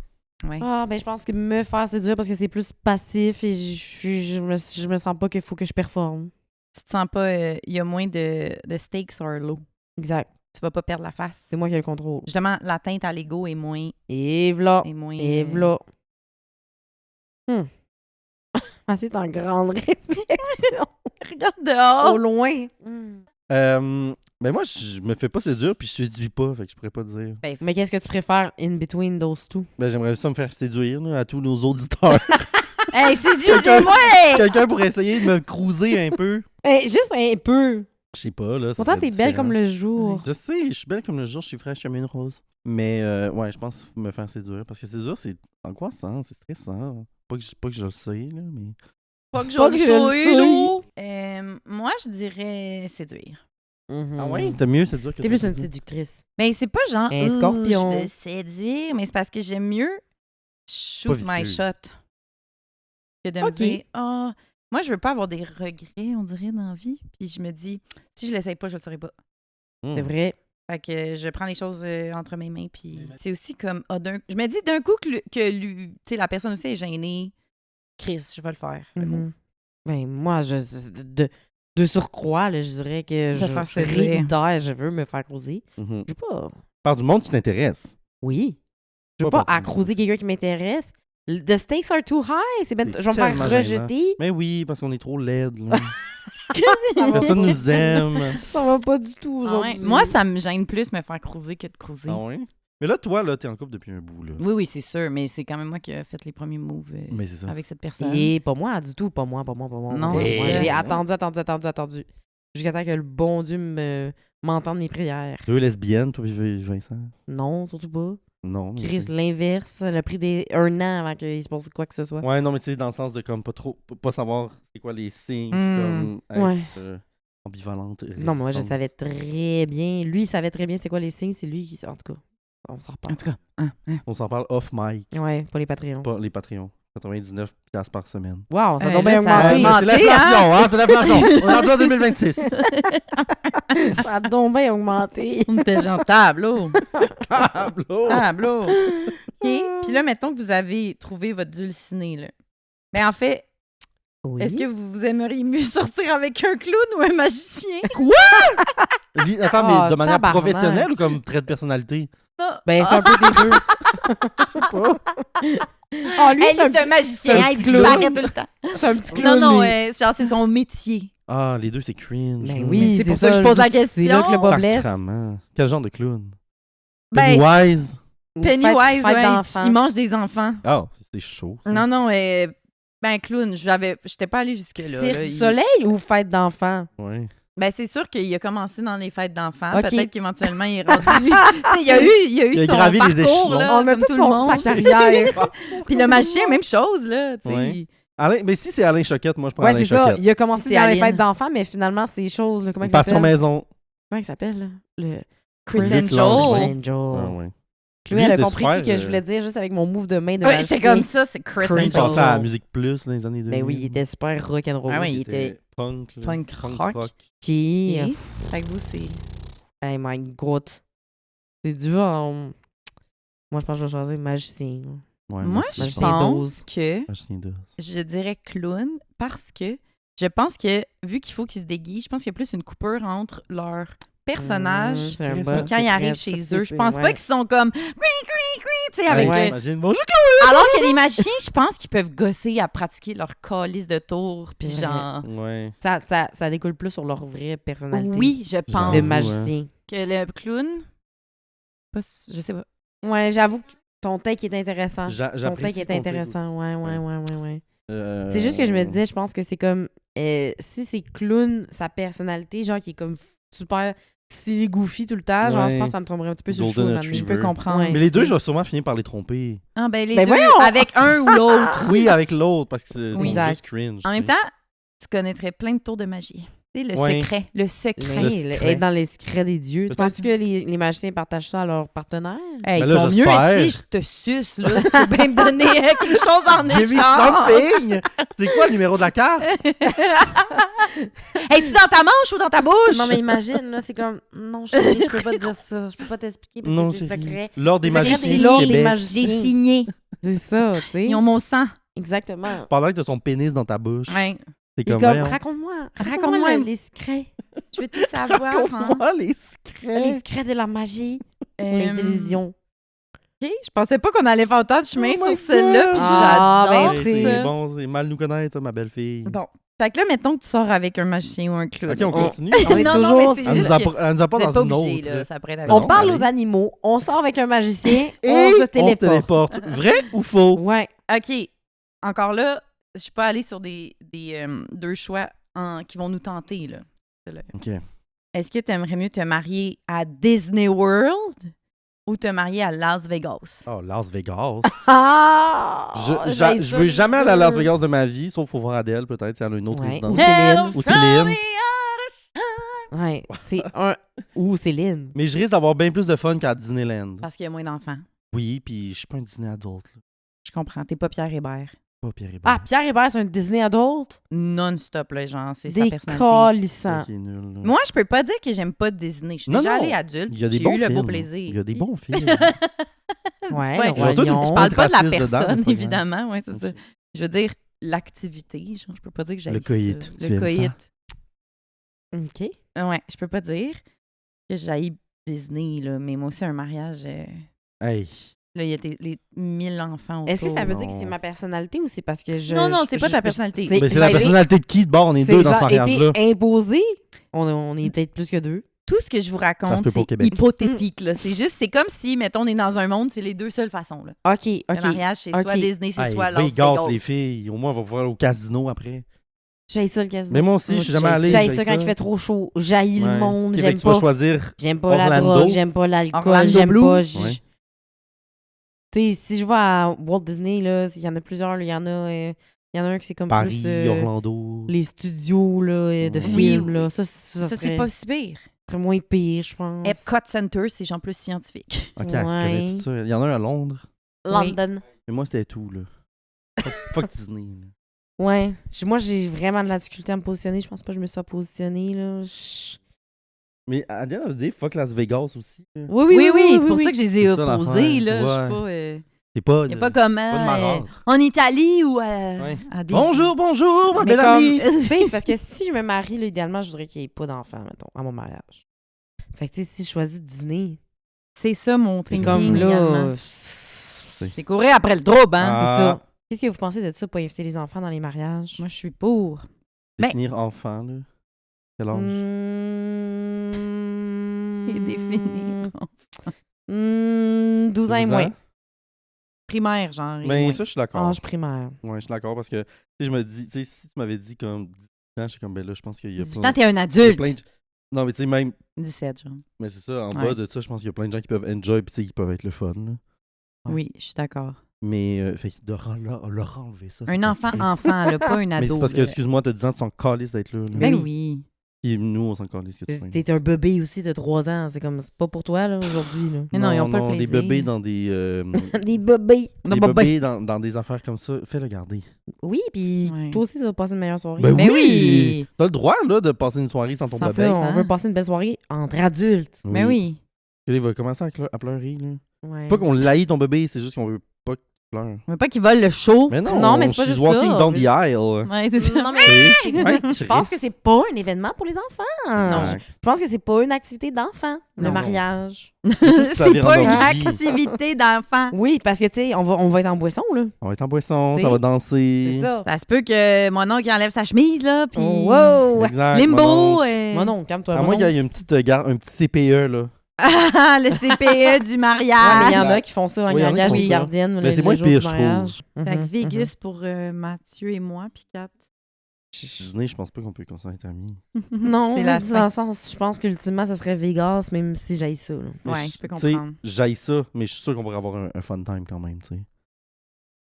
Ouais. Ah, ben je pense que me faire séduire parce que c'est plus passif et je me sens pas qu'il faut que je performe. Tu te sens pas. Il y a moins de stakes are low. Exact. Tu vas pas perdre la face. C'est moi qui ai le contrôle. Justement, l'atteinte à l'ego est moins. Et v'là. Est moins Et v'là. Ensuite, en grande réflexion. Regarde dehors. Au loin. Ben moi, je me fais pas séduire puis je séduis pas, fait que je pourrais pas dire. Mais qu'est-ce que tu préfères in between those two? Ben j'aimerais ça me faire séduire là, à tous nos auditeurs. Hey, séduisez-moi! Quelqu'un pourrait essayer de me cruiser un peu. Juste un peu. Je sais pas, là. ça Pourtant, serait t'es belle différent. comme le jour. Je sais, je suis belle comme le jour, je suis fraîche comme une rose. Mais ouais, je pense qu'il faut me faire séduire. Parce que séduire, c'est angoissant, c'est stressant. Pas que je le sais, là, mais. Pas que je Pas le que je le sais. Moi, je dirais séduire. Ah ouais? T'as mieux séduire que T'es plus séduire. une séductrice. Mais c'est pas genre. Un scorpion. Je veux séduire, mais c'est parce que j'aime mieux shoot Pas my vicieuse. shot que de me Ok. dire ah, moi, je veux pas avoir des regrets, on dirait, dans la vie. Puis je me dis, si je l'essaye pas, je le saurais pas. C'est vrai. Fait que je prends les choses entre mes mains. Puis c'est aussi comme. Je me dis d'un coup tu sais, la personne aussi est gênée. Chris, je vais le faire. le move. Mhm. Ben, moi, de surcroît, là, je dirais que De faire je séduire. réitère, je veux me faire causer. Mhm. Je veux pas. Parle du monde qui t'intéresse. Oui. Je veux Pas pas partir du accroiser quelqu'un qui m'intéresse. The stakes are too high. Je vais me faire tellement rejeter. Mais oui, parce qu'on est trop laide, là. Ça va Personne pas. nous aime. Ça va pas du tout Ah ouais. aujourd'hui. Moi, ça me gêne plus me faire cruiser que de cruiser. Ah ouais? Mais là, toi, là, t'es en couple depuis un bout, là. Oui, c'est sûr, mais c'est quand même moi qui ai fait les premiers moves Mais c'est ça. avec cette personne. Et pas moi du tout, pas moi. Non, Pas moi. c'est ça. J'ai attendu. jusqu'à temps que le bon Dieu m'entende mes prières. 2 lesbiennes, toi et Vincent? Non, surtout pas. Non. mais Chris, c'est- l'inverse. Ça a pris 1 an avant qu'il se passe quoi que ce soit. Ouais, non, mais tu sais, dans le sens de comme pas savoir c'est quoi les signes, Mm. comme être Ouais. ambivalente. Non, moi, je résistante. savais très bien. Lui, il savait très bien c'est quoi les signes. C'est lui qui... En tout cas, on s'en reparle. En tout cas, On s'en parle off mic, Ouais, pas les Patreons. pas les Patreons. 99$ par semaine. Wow, ça a Hey, donc là, bien ça a augmenté. C'est l'inflation, hein? C'est l'inflation. On est rendu en 2026. Ça a donc bien augmenté. on était genre tableau. Tableau. Tableau. OK. Puis là, mettons que vous avez trouvé votre dulciné, là. Mais en fait, Oui. est-ce que vous aimeriez mieux sortir avec un clown ou un magicien? Attends, Oh, mais de manière tabarnak. professionnelle ou comme trait de personnalité? Ben, c'est un peu des deux. Je sais pas. Ah, lui, Hey, c'est un c'est un petit- magicien, c'est un il petit clown. disparaît tout le temps. c'est un petit Non, clown, non, lui. genre, c'est son métier. Ah, les deux, c'est cringe. Ben là. oui, c'est pour ça que je pose la question. C'est là que le bas blesse. Sacrement. Quel genre de clown? Ben, Pennywise? Ou Pennywise, fête ouais, d'enfants. il mange des enfants. Ah, c'est chaud. ça. Non, non, ben clown, j'étais pas allée jusque-là. Cirque là. du Soleil ou fête d'enfants? Ouais. Ben, c'est sûr qu'il a commencé dans les fêtes d'enfants. Ok. Peut-être qu'éventuellement, il est rendu... Tu sais, il a eu Il a son gravi les parcours, échelons. là, On a comme tout tout le monde. sa carrière. Puis le magicien, même chose, là, tu sais. Ouais. Alain, mais si c'est Alain Choquette, moi je prends Ouais, Alain c'est ça. Choquette. Il a commencé C'est dans les Alien. fêtes d'enfants, mais finalement, ces choses, là, comment il Passion s'appelle? maison. Comment il s'appelle, là? Le... Chris Luc Angel. Angel. Ah, ouais. Chloé, elle a était compris super, qui que je voulais dire juste avec mon move de main de Ouais, magicien. j'étais comme ça, c'est Chris Chris Il Angel. passait à la Musique Plus dans les années 2000. Ben oui, il était super rock'n'roll. Ah ouais, il était punk. là. punk rock. Qui... Ok. Fait que vous, c'est... Hey my god. C'est dur. Moi, je pense que je vais choisir magicien. Ouais, Moi, aussi, je magicien pense d'ose. que Magicien d'os. je dirais clown parce que je pense que, vu qu'il faut qu'ils se déguisent, je pense qu'il y a plus une coupure entre leurs personnages C'est un Et bon et quand ils secret, arrivent ça, chez c'est- eux. Je pense ouais. pas qu'ils sont comme... Tu sais, avec... Ouais. Imagine, bonjour. Alors que les magiciens, je pense qu'ils peuvent gosser à pratiquer leur calice de tour, puis C'est vrai. genre... Ouais. Ça découle plus sur leur vraie personnalité. Oui, je pense De Ouais. magicien. que le clown... je sais pas. Ouais, j'avoue que ton take est intéressant. Ton J'apprécie take est ton take intéressant. Ouais. aussi. C'est juste que je me disais, je pense que c'est comme si c'est clown, sa personnalité, genre qui est comme super silly goofy tout le temps, genre je Ouais. pense que ça me tomberait un petit peu sur le Golden chou. Retriever. Je peux comprendre. Ouais. Mais les deux, je vais sûrement finir par les tromper. Ah, ben les Ben deux, voyons! avec un ou l'autre. Oui, avec l'autre, parce que c'est Oui. juste Exact. cringe. En tu même sais. temps, tu connaîtrais plein de tours de magie. Tu sais, le Ouais. secret. Le secret. Le secret. Être dans les secrets des dieux. Tu Peut-être. penses que les magiciens partagent ça à leurs partenaires? Hey, Ben ils là, sont mieux j'espère. si je te suce, là. Tu peux bien me donner quelque chose en Give me échange. something! C'est quoi le numéro de la carte? Es-tu dans ta manche ou dans ta bouche? Non, mais imagine, là, c'est comme. Non, je peux pas te dire ça. Je peux pas t'expliquer parce Non, que c'est chérie. secret. L'ordre des C'est C'est magiciens signé. du l'ordre des Québec. magiciens. J'ai signé. C'est ça, tu sais. Ils ont mon sang. Exactement. Pendant que t'as son pénis dans ta bouche. Ouais. C'est Et comme, comme, voyons. raconte-moi Raconte-moi. les secrets. Je veux tout savoir. hein. Raconte-moi les secrets. Les secrets de la magie, les Euh, illusions. OK, je pensais pas qu'on allait faire autant de chemin Oh my sur celle-là, God. puis Ah, j'adore ben, Ouais, t'sais. ça. c'est bon, c'est mal nous connaître, ça, ma belle-fille. Bon. Fait que là, mettons que tu sors avec un magicien ou un clown. Ok, on continue. On est non, toujours- non, mais c'est Elle juste nous a que pas, elle nous a pas vous êtes dans pas une obligés, autre. là, ça pourrait être avec Ben On non, parle allez. aux animaux, on sort avec un magicien, Et on se on se téléporte. téléporte. Vrai ou faux? Ouais. OK. Encore là, je suis pas allée sur des deux choix qui vont nous tenter, là. Ok. Est-ce que tu aimerais mieux te marier à Disney World ou te marier à Las Vegas? Oh, Las Vegas. Ah! Je veux jamais aller à Las Vegas de ma vie, sauf pour voir Adèle, peut-être, si elle a une autre Ouais. résidence. Ou Céline. Ou Céline. Ouais, c'est un... Ou Céline. Mais je risque d'avoir bien plus de fun qu'à Disneyland. Parce qu'il y a moins d'enfants. Oui, puis je suis pas un Disney adulte. Là. Je comprends. T'es pas Pierre Hébert. Pas Pierre Hébert. Ah, Pierre Hébert, c'est un Disney adult? Non-stop, là, genre, c'est sa Des personnalité. calissants. Ok, nul, là. Moi, je peux pas dire que j'aime pas Disney. Je suis Non, déjà non. allée adulte. Il y a des J'ai bons eu le films. beau plaisir. Il y a des bons films. Ouais, Ouais. le Ils ont tous une Roi petite Je Lion. parle pas de la raciste dedans, personne, c'est pas grave. évidemment. Ouais, c'est ça. Je veux dire, l'activité. Genre, je peux pas dire que j'aime Le coït. Tu Le aimes coït. OK. Ouais, je peux pas dire que j'aille Disney, là, mais moi aussi, un mariage... Hey. là, il y a les 1000 enfants autour. Est-ce que ça veut dire que non. c'est ma personnalité ou c'est parce que je... Non, non, c'est pas ta je- personnalité. Mais c'est ça la a été- personnalité de qui de bord? On est C'est deux dans ce genre mariage-là. été imposé? On est peut-être plus que deux. Tout ce que je vous Ça se raconte, peut pas au c'est Québec. hypothétique. Là. C'est juste, c'est comme si, mettons, on est dans un monde, c'est les deux seules façons. Là. OK, Le OK. mariage, c'est Ok. soit Disney, c'est Hey, soit Las Vegas, Vegas. les filles. Au moins, on va voir au casino après. J'haïs ça, le casino. Mais moi aussi, je suis jamais allé. J'haïs ça quand il fait trop chaud. J'haïs le monde. Fait que tu vas choisir. J'aime pas la Orlando. drogue, j'aime pas l'alcool, Orlando j'aime Bloom. pas... Ouais. Tu sais, si je vais à Walt Disney, là, il y en a plusieurs, là, il y en a un qui c'est comme Paris, plus... Orlando. les studios là, de Ouais. films, Oui. là. Ça Ça, c'est pas si pire. serait moins pire, je pense. Epcot Center, c'est genre plus scientifique. Ok, je connais tout ça. Il y en a un à Londres. London. Mais moi, c'était tout, là. Fuck Disney. Là. Ouais. Moi, j'ai vraiment de la difficulté à me positionner. Je pense pas que je me suis positionnée, là. Mais à the end of the day, fuck Las Vegas aussi. Là. Oui, c'est pour ça que je les ai C'est ça, opposés, l'affaire. là. Je Ouais. sais pas... C'est pas. Il n'y a pas comme pas de marâtre. en Italie ou Ouais. à des... Bonjour, ma Mais belle comme, amie. tu sais, c'est parce que si je me marie, là, idéalement, je voudrais qu'il n'y ait pas d'enfant, mettons, à mon mariage. Fait que, tu sais, si je choisis Disney, C'est ça, mon c'est thinking comme également. là. C'est courir après le trouble, hein? Ah. C'est ça. Qu'est-ce que vous pensez de ça pour inviter les enfants dans les mariages? Moi, je suis pour. Définir enfant, là. Quel âge? Et définir. 12 ans et moins. Primaire, genre. et Ben, moins. ça, je suis d'accord. Âge primaire. Ouais, je suis d'accord parce que, tu sais, je me dis, tu sais, si tu m'avais dit comme 18 ans, je suis comme, ben là, je pense qu'il y a 18 plein ans, t'es un il y a adulte. plein de- Non, mais tu sais, même, 17, genre. mais c'est ça, en Ouais. bas de ça, je pense qu'il y a plein de gens qui peuvent enjoy puis tu sais, qui peuvent être le fun, là. Ouais. Oui, je suis d'accord. Mais, fait que de leur enlever ça. Un enfant, là, pas un ado. Mais c'est parce que, là. excuse-moi, t'as 10 ans, tu s'en calisses d'être là. Ben oui. oui. Et nous, on s'en calisse que tu sois. T'es un bébé aussi de 3 ans. C'est comme, c'est pas pour toi, là, aujourd'hui, là. Mais non, ils ont pas le des plaisir. bébés dans des... Des bébés. des bébés dans des affaires comme ça, fais-le garder. Oui, puis Ouais. toi aussi, tu vas passer une meilleure soirée. Ben Ben oui. T'as le droit, là, de passer une soirée sans ton Sans bébé. ça, ça. on veut passer une belle soirée entre adultes. Ben oui. Il va commencer à pleurer, là. Ouais. Pas qu'on l'haït ton bébé, c'est juste qu'on veut pas qu'il pleure. On veut pas qu'ils volent le show. Mais non, Non, mais c'est pas she's juste walking ça, down the juste- aisle. Ouais, c'est ça. Non, mais Ouais, je pense que c'est pas un événement pour les enfants. Exact. Je pense que c'est pas une activité d'enfant, le Non. mariage. Surtout si ça C'est vire pas en une orgie. activité d'enfant. Oui, parce que, tu sais, on va être en boisson, là. On va être en boisson, T'sais, ça va danser. C'est ça. Ça se peut que mon oncle enlève sa chemise, là, puis... Oh, wow! Exact. Limbo. Moi non, calme-toi. À moins qu'il y ait une petite, un petit CPE, là. Le CPE du Ouais, mariage. mais il y en a qui font ça en Oui, il y en a qui mariage font des ça. gardiennes. Mais le- c'est le moins jour pire, du je mariage. Fait que Mhm, Vegas pour Mathieu et moi, puis Kat. Disney, je pense pas qu'on peut continuer à être amis. Non, C'est mais la dans fin. le sens, je pense qu'ultimement, ça serait Vegas, même si j'aille ça. Là. Mais Ouais, je peux tu sais, comprendre. j'haïs ça, mais je suis sûr qu'on pourrait avoir un fun time quand même, tu sais.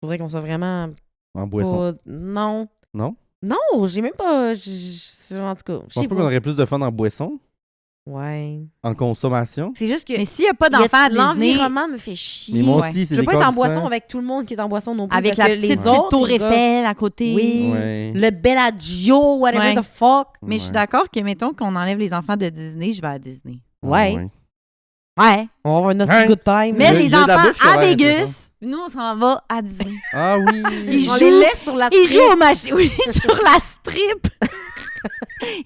Faudrait qu'on soit vraiment En boisson. pas... Non. Non? Non, j'ai même pas... En tout cas, Je je pense sais pas qu'on aurait plus de fun en boisson, Ouais. en consommation. C'est juste que... Mais s'il n'y a pas d'enfants à Disney, L'environnement me fait chier. Mais moi ouais. aussi, c'est Je veux des pas être en corsets. boisson avec tout le monde qui est en boisson non plus. avec parce la que petite les autres, tour les gars- Eiffel à côté. Oui. Ouais. Le Bellagio, whatever Ouais. the fuck. Mais je suis Ouais. d'accord que, mettons, qu'on enlève les enfants de Disney, je vais à Disney. Ouais. Ouais. On va avoir une Hein? good time. Mais Il y a- les il y a de la enfants bouffe qui a à l'air Vegas, nous, on s'en va à Disney. Ah oui! Ils On jouent- les laisse sur la Ils strip. jouent aux machines. Oui, sur la strip.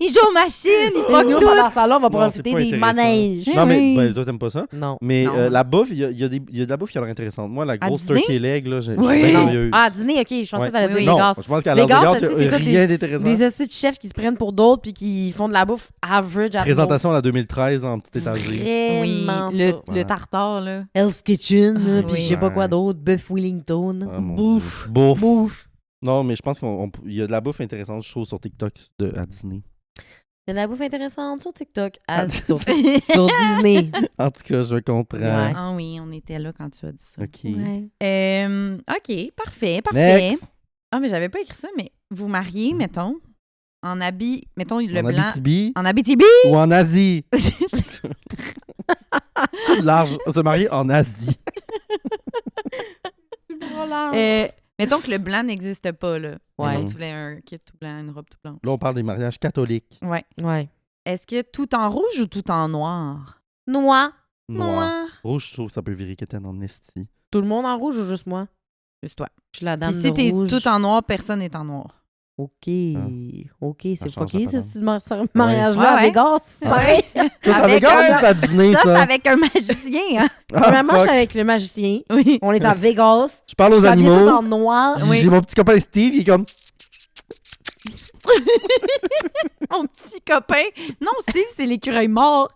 Ils jouent aux machines, ils Et fuck nous, tout. pendant ça, là, on va Non, profiter c'est pas des intéressant. manèges. Non, mais oui. ben, toi, t'aimes pas ça? Non. Mais Non. la bouffe, il y a de la bouffe qui a l'air intéressante. Moi, la grosse Disney? turkey leg, là, je suis Oui. bien Non. curieuse. Ah, dîner, ok. Je pensais Ouais. que t'allais Oui, dire oui. Non, Vegas. je pense qu'à Les Las gars, Vegas, ça, il c'est n'y a tous rien d'intéressant. Des hosties de chefs qui se prennent pour d'autres puis qui font de la bouffe average à Présentation à la 2013 en petit étagé. Oui, Vraiment le ça. tartare, là. Hell's Kitchen, Ah, puis oui. je sais pas quoi Ouais. d'autre. Buff Wellington. Ah, mon Bouffe. Dieu. Bouffe. Bouffe. Non, mais je pense qu'il y a de la bouffe intéressante, je trouve, sur TikTok à Disney. Il y a de la bouffe intéressante sur TikTok. Ah, sur Disney. En tout cas, je comprends. Ouais. Ah oui, on était là quand tu as dit ça. OK. Ouais. OK, parfait, parfait. Next. Ah, mais j'avais pas écrit ça, mais vous mariez, mettons, en habit, mettons, le En blanc. Abitibi En Abitibi! ou en Asie? C'est large. Se marier en Asie. Mettons que le blanc n'existe pas, là. Ouais. Mettons que tu voulais un kit tout blanc, une robe tout blanche. Là, on parle des mariages catholiques. Ouais. Ouais. Est-ce que tout en rouge ou tout en noir? Noir. Noir. Rouge, je trouve que ça peut virer Keten en esti. Tout le monde en rouge ou juste moi? Juste toi. Je suis la dame Puis si de t'es rouge. tout en noir, personne n'est en noir. OK. OK, c'est change fucké, la ce patente. mariage-là Ouais, à ouais. Vegas. Ouais. Ça, ça Avec Vegas, un- c'est à Disney, Ça, ça. c'est avec un magicien, hein? Ah, Premièrement, je fuck. suis avec le magicien. Oui. On est à Vegas. Je parle Je aux suis habillée tout animaux. en noir. Oui. J'ai mon petit copain Steve, il est comme... Mon petit copain. Non, Steve, c'est l'écureuil mort.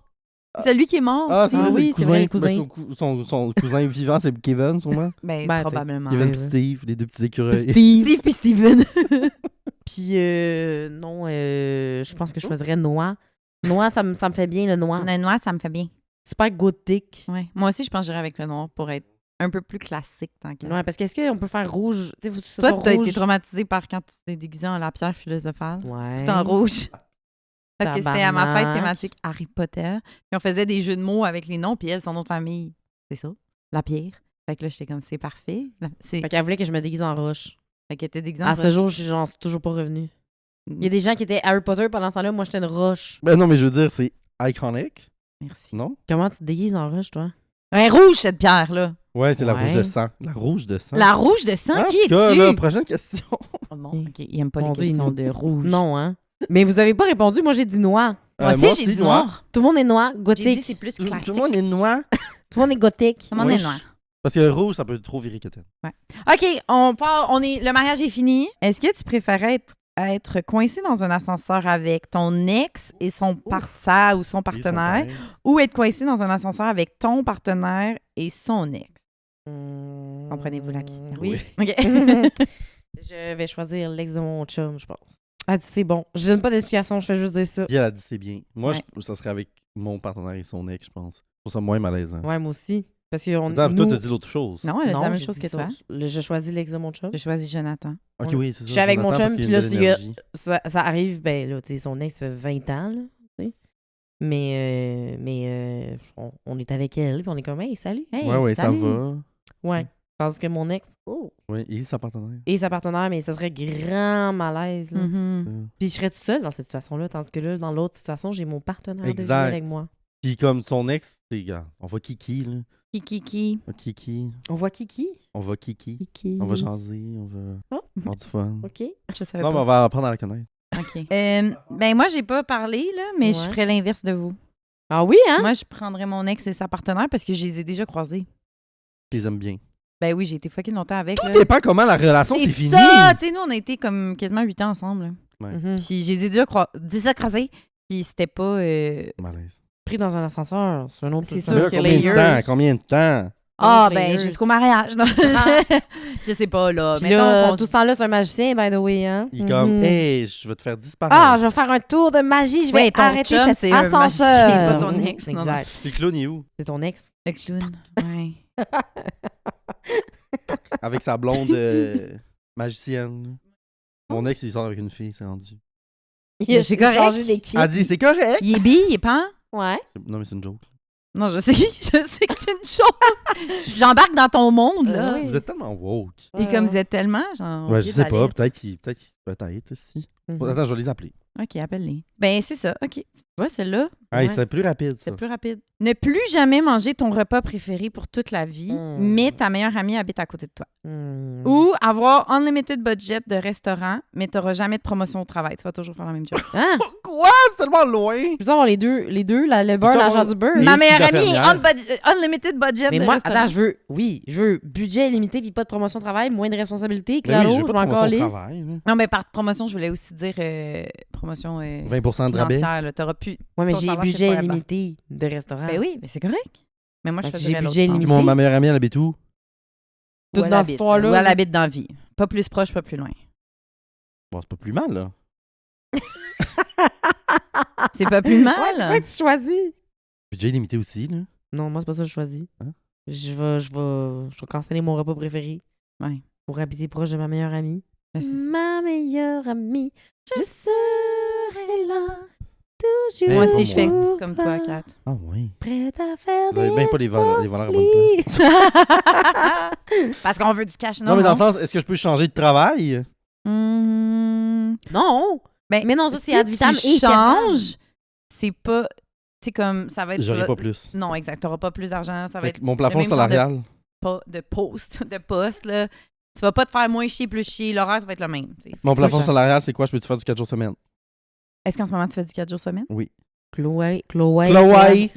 Celui qui est mort. Ah, c'est Ah vrai, oui, c'est c'est vrai, le le cousin. cousin. Ben, son cousin vivant, c'est Kevin, sûrement. Ben, Ben, probablement. Kevin ouais. pis Steve, les deux petits écureuils. Steve puis Steven. Puis non, je pense que je choisirais noix. Noix, ça me fait bien, le noir. Le noir, ça me fait bien. Super gothique. Ouais. Moi aussi, je pense que j'irais avec le noir pour être un peu plus classique. Tant qu'à. Ouais, parce qu'est-ce qu'on peut faire rouge? Tu sais, faut que ça Toi, soit t'as rouge. été traumatisé par quand tu t'es déguisé en la pierre philosophale. Ouais. Tout en rouge. Parce que c'était à ma fête Tabarnak. thématique Harry Potter. Puis on faisait des jeux de mots avec les noms. Puis elle, son autre famille, c'est ça, la pierre. Fait que là, j'étais comme, c'est parfait. Fait qu'elle voulait que je me déguise en roche. Fait qu'elle était déguisée en À ce roche. jour, j'en suis toujours pas revenu. Il y a des gens qui étaient Harry Potter pendant ce temps-là, moi j'étais une roche. Ben non, mais je veux dire, c'est iconic, Merci. non? Comment tu te déguises en roche, toi? Un rouge, cette pierre-là. Ouais, c'est la rouge Ouais. de sang. La rouge de sang. La rouge de sang, Ah, en qui tout cas, est-tu? là, prochaine question. Oh non, OK, il aime pas Mon les Dieu, questions non. de rouge. Non, hein? Mais vous avez pas répondu, moi j'ai dit noir. Moi aussi, j'ai dit noir. Tout le monde est noir, J'ai dit gothique. c'est plus Tout classique. le monde est noir. Tout le monde est gothique. Tout le monde Ouais. est noir. Parce que rouge, ça peut trop virer quétaine. OK, on part. Le mariage est fini. Est-ce que tu préférais être coincé dans un ascenseur avec ton ex et son partenaire ou son partenaire, ou être coincé dans un ascenseur avec ton partenaire et son ex? Comprenez-vous la question? Oui. OK. Je vais choisir l'ex de mon chum, je pense. Elle dit c'est bon. Je donne pas d'explication, je fais juste dire ça. Puis elle a dit c'est bien. Moi, Ouais. ça serait avec mon partenaire et son ex, je pense. Je trouve ça moins malaisant. Ouais, moi aussi. Parce que on, Attends, nous... toi, t'as dit l'autre chose. Non, elle a dit la même j'ai chose dit que ça. toi. Je choisis l'ex de mon chum. J'ai choisi Jonathan. Ok, Ouais. oui, c'est ça. Je suis avec mon Jonathan, chum, parce puis là, qu'il y a une s'il y a- énergie. Ça arrive, ben là, tu sais, son ex fait 20 ans, là, tu sais. Mais on est avec elle, puis on est comme, hey, salut. Hey, Ouais, ouais, ça salut. va. Ouais. Tandis que mon ex, Oui, et sa partenaire. et sa partenaire, mais ça serait grand malaise, là. Mhm. Puis je serais toute seule dans cette situation-là, tandis que là, dans l'autre situation, j'ai mon partenaire de vie Exact. avec moi. Puis comme son ex, c'est gars, on va kiki, là. Kiki. On va kiki. On voit Kiki? On va kiki. Kiki. On va jaser, on va Oh. avoir du fun. OK. Je savais Non, mais pas. on va apprendre à la connaître. OK. Ben moi, j'ai pas parlé, là, mais je Ouais. ferais l'inverse de vous. Ah oui, hein? Moi, je prendrais mon ex et sa partenaire parce que je les ai déjà croisés. Puis ils aiment bien. Ben oui, j'ai été fucking longtemps avec. Tout là. dépend comment la relation c'est fini. ça! Tu sais, nous, on a été comme quasiment 8 ans ensemble. là. Mhm. Puis je les ai déjà croisés. Puis c'était pas... Malaise. Pris dans un ascenseur, c'est un autre C'est c'est sûr un Là, autre que combien de layers. temps? Combien de temps? Ah, Autre ben layers. jusqu'au mariage. Non. Ah. Je sais pas, là. Puis Mettons là, qu'on- tout ce temps-là, c'est un magicien, by the way, hein? Il est comme, Mhm. hey, je vais te faire disparaître. Ah, je vais faire un tour de magie, je vais Ouais, ton arrêter chum, cet c'est un ascenseur. magicien, pas ton ex, non, non. Exact. Puis le clown, il est où? C'est ton ex. Le clown. Ouais. Avec sa blonde magicienne. Mon ex, il sort avec une fille, c'est rendu. Il a C'est correct. changé d'équipe. Elle dit, c'est correct. Il est bi, il est pan? Ouais. Non, mais c'est une joke. Non, je sais que c'est une chose. J'embarque dans ton monde, là. Oui. Vous êtes tellement woke. Et comme vous êtes tellement, genre... Ouais, je oubliez sais pas. d'aller- Peut-être, si. Mhm. Attends, je vais les appeler. OK, appelle-les. Ben, c'est ça. OK. Ouais, celle-là, Hey, Ouais. c'est plus rapide, ça. c'est plus rapide. Ne plus jamais manger ton repas préféré pour toute la vie, mais ta meilleure amie habite à côté de toi. Mhm. Ou avoir unlimited budget de restaurant, mais tu n'auras jamais de promotion au travail. Tu vas toujours faire la même chose. Hein? Quoi? C'est tellement loin! Je veux avoir les deux, le beurre, Peux-tu l'argent avoir- du beurre. Mais- Ma les meilleure petites amie, infirmières. unlimited budget Mais de moi, restaurant. attends, je veux budget limité puis pas de promotion de travail, moins de responsabilités, Mais claro, oui, je veux je pas m'en de promotion au calisse. travail. là. Non, mais par promotion, je voulais aussi dire promotion 20% de rabais. financière. Tu n'auras plus... Ouais, mais Ton j'ai salaire, c'est budget forever. limité de restaurant. Ben oui, mais c'est correct. Mais moi, je Fait que choisirais j'ai l'autre, budget je pense. Puis limité. ma meilleure amie, elle habite où? Toute Ou elle dans cette habite, histoire-là. Ou elle habite dans la vie. Pas plus proche, pas plus loin. Bon, c'est pas plus mal, là. C'est pas plus mal. Ouais, c'est quoi que tu choisis? Budget limité aussi, là. Non, moi, c'est pas ça que je choisis. Hein? Je vais canceller mon repas préféré. Ouais. Pour habiter proche de ma meilleure amie. Mais c'est- Ma meilleure amie, je serai là, toujours. Hey, Moi pas aussi, je fais moi. comme toi, Kat. Ah, oui. Prête à faire Vous avez des bien pas les voleurs à bonne place. Parce qu'on veut du cash, non? Non, mais dans le sens, est-ce que je peux changer de travail? Non. Ben, Mais non, ça, c'est si ad vitam tu aeternam. changes, c'est pas... Tu sais, comme, ça va être... J'aurai pas plus. Non, exact. T'auras pas plus d'argent. Ça va Fait être que mon plafond même genre de- salarial. pas de poste, là. Tu vas pas te faire moins chier, plus chier. L'horaire, ça va être le même. t'sais. Mon Fait que plafond toi, salarial, c'est quoi? Je peux-tu faire du 4 jours semaine? Est-ce qu'en ce moment, tu fais du 4 jours semaine? Chloé. Chloé. Chloé,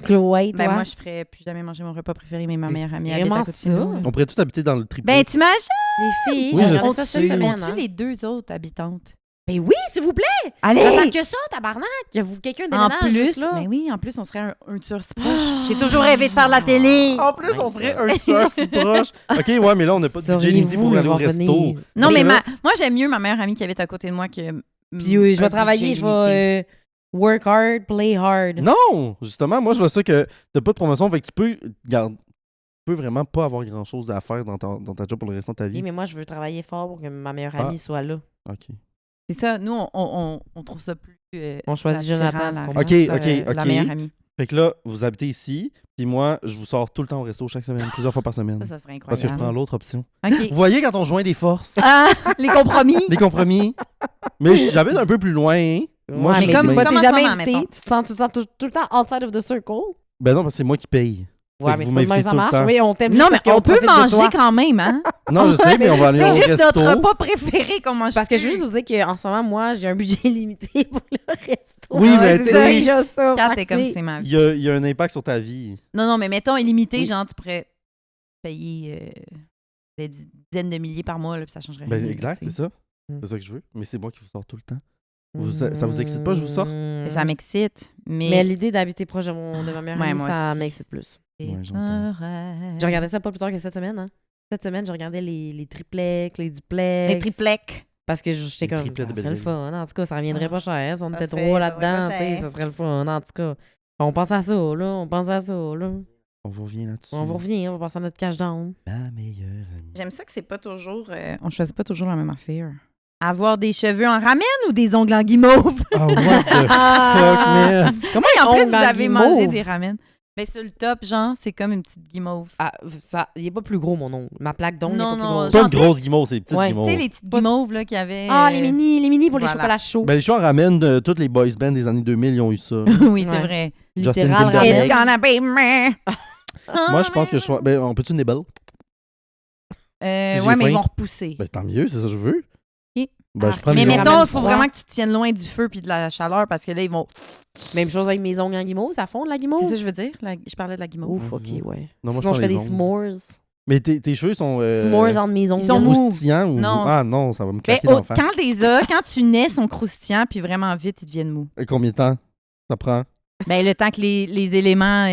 toi. Ben, moi, je ferais plus jamais manger mon repas préféré, mais ma meilleure amie habite vraiment à côté ça? de nous. là. On pourrait tous habiter dans le triple. Ben, t'imagines? Les filles, Oui, j'ai je regardé sais. ça cette semaine. On tue hein. les deux autres habitantes. Ben oui, s'il vous plaît! Allez! J'attends que ça, tabarnak! Il y a quelqu'un En déménage juste plus, là. mais oui, en plus, on serait un tueur si proche. J'ai toujours rêvé de faire de la télé. En plus, on serait un tueur si proche. OK, ouais, mais là, on n'a pas de budget limité pour aller au resto. Non, Parce mais que là- moi, j'aime mieux ma meilleure amie qui habite à côté de moi que. Puis je vais travailler, je vais work hard, play hard. Non! Justement, moi, je vois ça que t'as pas de promotion, fait que tu peux vraiment pas avoir grand-chose à faire dans ta job pour le restant de ta vie. Oui, mais moi, je veux travailler fort pour que ma meilleure Ah. amie soit là. OK. C'est ça, nous, on trouve ça plus. On choisit attirant, Jonathan, tu la- comprends? OK. La meilleure amie. Fait que là, vous habitez ici, puis moi, je vous sors tout le temps au resto chaque semaine, plusieurs fois par semaine. Ça serait incroyable. Parce que je prends l'autre option. OK. Vous voyez quand on joint des forces, Ah, les compromis. les compromis. Mais j'habite un peu plus loin. Hein. Moi, Ouais, je mais suis comme- bien- moi, comme t'es en ce jamais moment, invité. mettons. Tu te sens tout le temps outside of the circle. Ben non, parce que c'est moi qui paye. Ouais, Fait que mais vous c'est pas de même m'invitez ça tout le marche. temps. Oui, on t'aime Non, juste mais parce qu'on on peut profite de manger toi. quand même, hein? Non, je sais, mais on va aller au C'est juste resto. notre repas préféré qu'on mange. Parce que je veux juste vous dire qu'en ce moment, moi, j'ai un budget limité pour le resto. Oui, Ah, mais c'est tu ça, sais, déjà ça. Quand fait t'es que, comme tu sais, c'est ma vie. il y a un impact sur ta vie. Non, mais mettons illimité, Oui. genre, tu pourrais payer des dizaines de milliers par mois, là, puis ça changerait Ben rien. exact, tu c'est sais. ça. C'est ça que je veux. Mais c'est moi qui vous sors tout le temps. Ça vous excite pas, je vous sors? Mais ça m'excite. Mais l'idée d'habiter proche de ma meilleure Ouais, amie, moi ça aussi. m'excite plus. Ouais, j'entends. J'ai regardé ça pas plus tard que cette semaine. Hein. Cette semaine, j'ai regardé les triplex, les duplex. Les triplex. Parce que j'étais Les comme, triplets ça de serait le Belleville. fun. En tout cas, ça reviendrait pas cher. Si on était serait- trois ça serait là-dedans, pas tu sais, cher. ça serait le fun. En tout cas, on pense à ça, là. On pense à ça, là. On vous revient là-dessus. On va revenir, on va passer à notre cash down. Ma meilleure amie. J'aime ça que c'est pas toujours. On choisit pas toujours la même affaire. Avoir des cheveux en ramen ou des ongles en guimauve? Oh, what the fuck, man? Comment En plus, ongles vous en avez guimauve? mangé des ramen. Mais sur le top, genre, c'est comme une petite guimauve. Ah, ça, il est pas plus gros, mon ongle. Ma plaque d'ongle Non, n'est pas non, plus grosse. C'est pas une Genre, grosse guimauve, c'est une petite Ouais. guimauve. Tu sais, les petites guimauves là, qu'il y avait. Ah, les mini pour les voilà. chocolats chauds. Ben, les choix en ramènent de toutes les boys bands des années 2000, ils ont eu ça. oui, c'est Ouais. vrai. Justin Littéral Timberlake. It's ramen. gonna be me. Moi, je pense que je sois. Ben, on peut-tu nibble? Si j'ai Ouais, mais faim. ils vont repousser. Ben, tant mieux, c'est ça que je veux. Ok. Ben, je prends Mais les ramen mettons, il faut froid. vraiment que tu te tiennes loin du feu puis de la chaleur parce que là, ils vont. Même chose avec mes ongles en guimauve, ça fond de la guimauve? C'est ça que je veux dire? Je parlais de la guimauve. Ouf, ok, Mhm. ouais. Non, moi, Sinon, je prends fais les des ongles. s'mores. Mais tes cheveux sont. S'mores entre mes ongles. Ils sont mous. croustillants ou. Non, Ah c'est- non, ça va me Mais claquer d'en face. quand quand tu nais, ils sont croustillants puis vraiment vite, ils deviennent mous. Et combien de temps ça prend? Ben, le temps que les éléments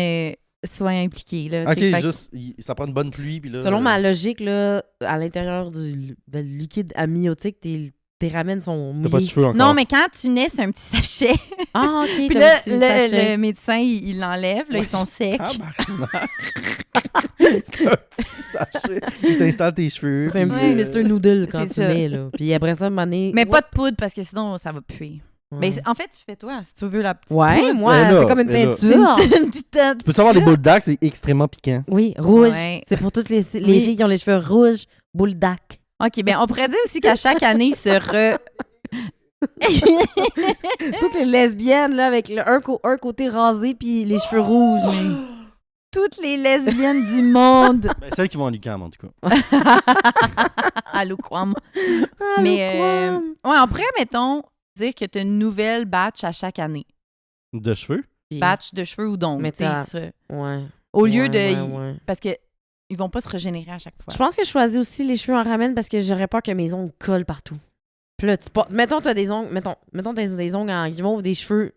soient impliqués. Là, Ok, tu sais, fait que- juste, ça prend une bonne pluie. Puis là, Selon ma logique, là, à l'intérieur du liquide amniotique, tes ramen sont T'as pas de mouillés. cheveux encore. Non, mais quand tu nais, c'est un petit sachet. Ah, ok, Puis t'as là, un petit sachet. le médecin, il l'enlève. Là, Ouais. ils sont secs. Tabarnak. C'est un petit sachet. Il t'installe tes cheveux. C'est un puis, petit Mr. Noodle quand c'est tu ça. nais, là. Puis après ça, mané. Mais pas de poudre parce que sinon, ça va puer. Ouais. Mais en fait, tu fais toi, si tu veux la petite Ouais, poudre. moi, Ben là, c'est comme une ben là. teinture. Une petite tête. Peux-tu avoir des boules d'ac? C'est extrêmement piquant. Oui, rouge. Ouais. C'est pour toutes les Oui. filles qui ont les cheveux rouges, boule d'ac. OK, ben on pourrait dire aussi qu'à chaque année, il se Toutes les lesbiennes, là, avec un côté rasé puis les cheveux rouges. Toutes les lesbiennes du monde. Ben, celles qui vont en l'UQAM, en tout cas. Allô, Kwam. Ah, Mais, le quoi? ouais, on pourrait, mettons, dire que tu as une nouvelle batch à chaque année. De cheveux? Batch de cheveux ou d'ongles. Mais tu sais, t'as- ça. Ouais. Au lieu Ouais, de. ouais. Parce que ils vont pas se régénérer à chaque fois. Je pense que je choisis aussi les cheveux en ramen parce que j'aurais peur que mes ongles collent partout. Puis là, mettons, t'as des ongles, mettons, t'as des ongles en guimauve, des cheveux.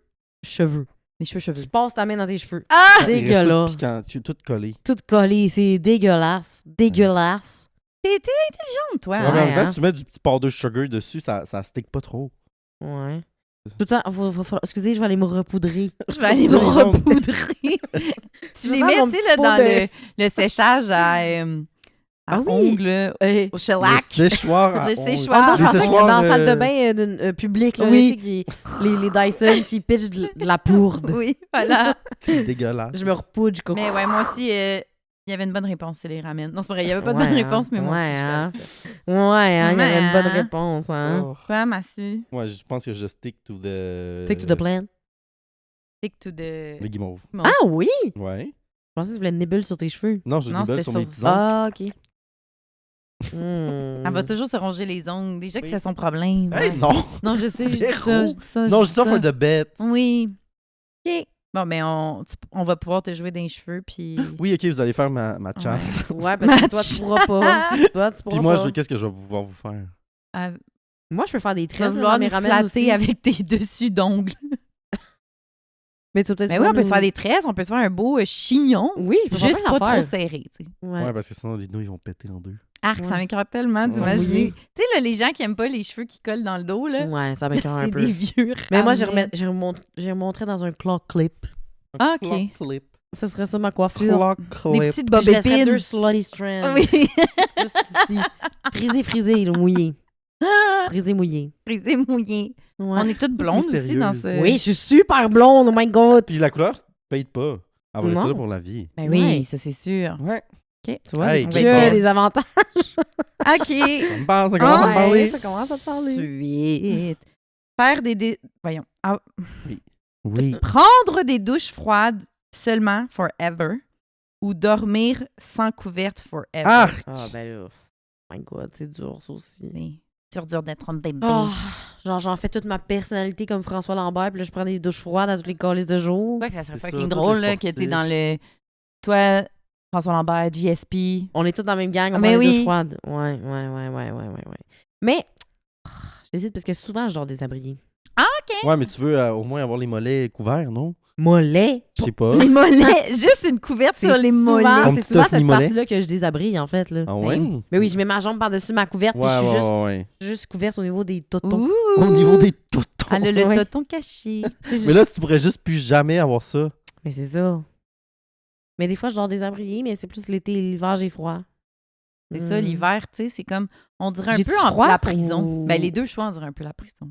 Les cheveux cheveux. Tu passes ta main dans tes cheveux. Ah! Il reste Dégueulasse. Tout piquant, tout collé. Tout collé, c'est dégueulasse. Dégueulasse. T'es intelligente, toi. Ouais, hein? mais en même temps, hein. si tu mets du petit powder sugar dessus, ça stick pas trop. Ouais. Tout le temps, excusez, je vais aller me repoudrer. Je vais aller me Les ongles. repoudrer. Tu les Prends mets, mon tu sais, petit là, pot dans de- le séchage à Ah oui. ongles, là, au shellac. Le séchoir à Le ongles. séchoir. Ah non, je Les pensais que séchoirs, dans la salle de bain publique, là, Oui. tu sais, les Dyson qui pitchent de la poudre. Oui, voilà. C'est dégueulasse. Je me repoudre, je Mais ouais, moi aussi, il y avait une bonne réponse, c'est les ramen. Non, c'est pas vrai, il y avait pas de Ouais, bonne hein. réponse, mais moi Ouais, aussi, je hein. vais dire ça. Ouais, hein, il y avait une bonne Ouais, hein. réponse, hein. Oh. Quoi, Massu? Ouais, je pense que je stick to the... Stick to the plan. Stick to the... Le guimauve. Ah oui! Ouais. Je pensais que tu voulais une nibule sur tes cheveux. Non, je Non, nibble c'était sur mes sur- petits ongles. Ah, OK. Elle va toujours se ronger les ongles. Déjà que Oui. c'est son problème. Hey, Ouais. non! Non, je sais, je dis Zéro. ça, je dis ça. Non, je dis dis ça for the bet. Oui. OK. Bon, ben, on va pouvoir te jouer dans les cheveux, puis... Oui, ok, vous allez faire ma chasse. Ouais, parce que toi, tu pourras pas. Toi, tu pourras Puis moi, pas. qu'est-ce que je vais pouvoir vous faire? Ah, Moi, je peux faire des Tu vas tresses, vouloir mais nous ramène flatter aussi. avec tes dessus d'ongles. Mais tu vas peut-être Mais oui, on peut se nous- faire des tresses, on peut se faire un beau chignon, Oui, je peux faire juste plein pas trop d'affaires. serré, tu sais. Ouais. Ouais, parce que sinon, les nœuds, ils vont péter en deux. Arc, ça Ouais. m'écoeure tellement Ouais. d'imaginer. Mouillé. Tu sais, là, les gens qui aiment pas les cheveux qui collent dans le dos, là, Ouais, ça m'écoeure un c'est peu. des vieux Mais moi, ramènes. j'ai remontré dans un claw clip. Ah, OK. Claw clip. Ce serait ça ma coiffure. Claw Des clip. petites Puis je laisserais bobépines. 2 slutty strands. Oui. Juste ici. Frisé, là, mouillé. Frisé, mouillé. Frisé mouillé. Ouais. On est toutes blondes aussi dans ce... Oui, je suis super blonde, oh my god. Puis la couleur, fade pas. Ah, ouais, Non. ça là pour la vie. Ben oui, Ouais. ça c'est sûr. Ouais. OK. Tu vois, Hey, c'est good que boy. des avantages. OK. Ça me parle, ça commence à me Ah, parler. Ça commence à te parler. Ensuite, faire des... Voyons. Ah, Oui. prendre des douches froides seulement forever ou dormir sans couverte forever. Ah! Ah, ben là. Oh my god, c'est dur, ça aussi. C'est dur d'être un bébé. Ah, genre, j'en fais toute ma personnalité comme François Lambert, puis là, je prends des douches froides à toutes les calices de jour. Quoi que ça serait C'est fucking ça, drôle tous les là, que t'es sportifs. dans le... Toi, François Lambert, GSP. On est tous dans la même gang, on Mais prend des oui. douches froides. Ouais. Mais, j'hésite parce que souvent, je dors déshabillée. Ouais, mais tu veux au moins avoir les mollets couverts, non? Mollet. Je sais pas. Les mollets. Juste une couverte sur les mollets. Comme C'est souvent Tuff cette Mimolet. partie-là que je déshabille, en fait. Là. Ah ouais? Mais oui, je mets ma jambe par-dessus ma couverte, puis Ouais, je suis ouais, ouais. juste couverte au niveau des totons. Ouh. Au niveau des toutons. Elle a le Ouais. toton caché. Mais là, tu pourrais juste plus jamais avoir ça. Mais c'est ça. Mais des fois, je dors déshabillée, mais c'est plus l'été et l'hiver, j'ai froid. C'est ça, l'hiver, tu sais, c'est comme... On dirait un J'ai-tu peu froid la prison. ou- Ben, les deux choix, on dirait un peu la prison.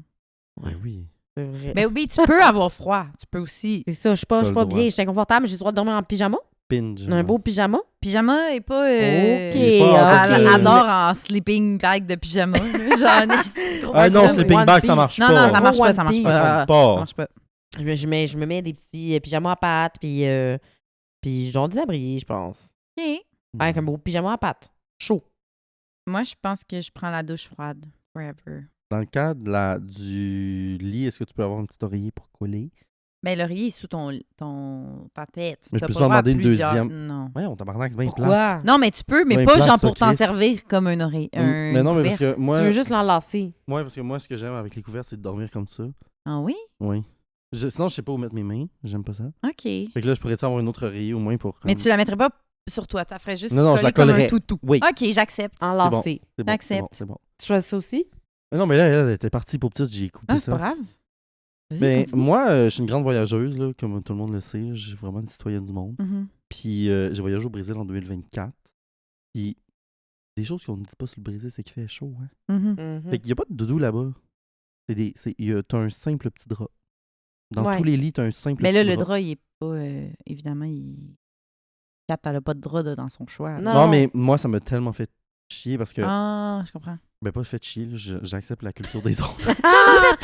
Ouais, oui. C'est vrai. Ben oui, tu peux avoir froid. Tu peux aussi... C'est ça, je suis pas T'as le droit. bien, je suis inconfortable, j'ai le droit de dormir en pyjama. Pinge. Un beau pyjama. Pyjama est pas... Ok. Il est pas Elle en fait, adore en sleeping bag de pyjama. là. J'en ai trop Ah non, pyjama. sleeping One bag, Piece. ça marche Non, pas. non, ça marche pas, ça One marche Piece. pas. Ça Ça marche marche pas. Je me mets des petits pyjamas à pattes, puis je dors déshabillée, je pense. OK. Avec un beau pyjama à pattes. Chaud. Moi, je pense que je prends la douche froide. Forever. Dans le cas du lit, est-ce que tu peux avoir un petit oreiller pour coller? Ben, l'oreiller est sous ta tête. Mais je T'as peux pas t'en le droit à demander une plusieurs. deuxième. Non. Ouais, on tabarnak, c'est bien plat. Pourquoi? Non, mais tu peux, mais Ben, pas plate, genre ça, pour t'en Chris. servir comme un oreille. Mais non, mais parce que moi... Tu veux juste l'enlacer. Ouais, parce que moi, ce que j'aime avec les couvertes, c'est de dormir comme ça. Ah oui? Oui. Sinon, je sais pas où mettre mes mains. J'aime pas ça. OK. Fait que là, je pourrais avoir un autre oreiller au moins pour... Mais tu la mettrais pas sur toi. Tu la ferais juste Non, non, je la coller comme collerais. un toutou. Oui. OK, j'accepte. Enlacer. C'est bon, J'accepte. c'est bon. Tu choisis ça aussi? Mais non, mais là, elle était partie pour petite, j'ai coupé Ah, c'est ça. pas grave. Vas-y, Mais continue. moi, je suis une grande voyageuse, là, comme tout le monde le sait. Je suis vraiment une citoyenne du monde. Mhm. Puis j'ai voyagé au Brésil en 2024. Puis des choses qu'on ne dit pas sur le Brésil, c'est qu'il fait chaud. Hein? Mhm. Fait qu'il n'y a pas de doudou là-bas. T'as un simple petit drap. Dans Ouais. tous les lits, t'as un simple Mais là, petit le drap. drap, il est pas... évidemment, Kat, elle a pas de drap dans son choix. Non. Non, mais moi, ça m'a tellement fait chier parce que... Ah, je comprends. Ben, pas fait chier, là, j'accepte la culture des autres. Ah!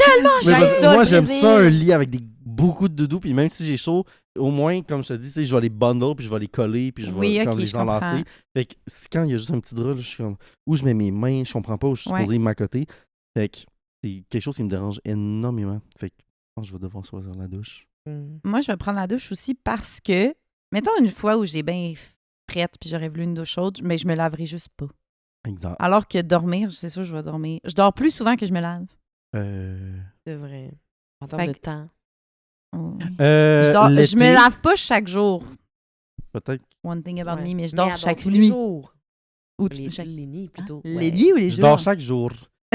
Mais parce que ça, moi, le j'aime Brésil. ça, un lit avec beaucoup de doudou. Puis même si j'ai chaud, au moins, comme je te dis, tu sais, je vais les bundle, puis je vais les coller, puis je vais Oui, comme ok, les je comprends. enlacer. Fait que quand il y a juste un petit drap, là, je suis comme, où je mets mes mains, je comprends pas où je suis Ouais. supposé m'accoter. Fait que c'est quelque chose qui me dérange énormément. Fait que je pense que je vais devoir choisir la douche. Moi, je vais prendre la douche aussi parce que, mettons une fois où j'ai bien prête puis j'aurais voulu une douche chaude, mais je me laverai juste pas. Exact. Alors que dormir, c'est sûr, je vais dormir. Je dors plus souvent que je me lave. C'est vrai. En termes Fait de que- temps. Oh, oui. Je L'été, me lave pas chaque jour. Peut-être. One thing about Ouais. me, mais je Mais dors elle chaque tous les nuit. jours. Ou Les nuits, plutôt. Les Ouais. nuits ou les Je jours? dors chaque jour.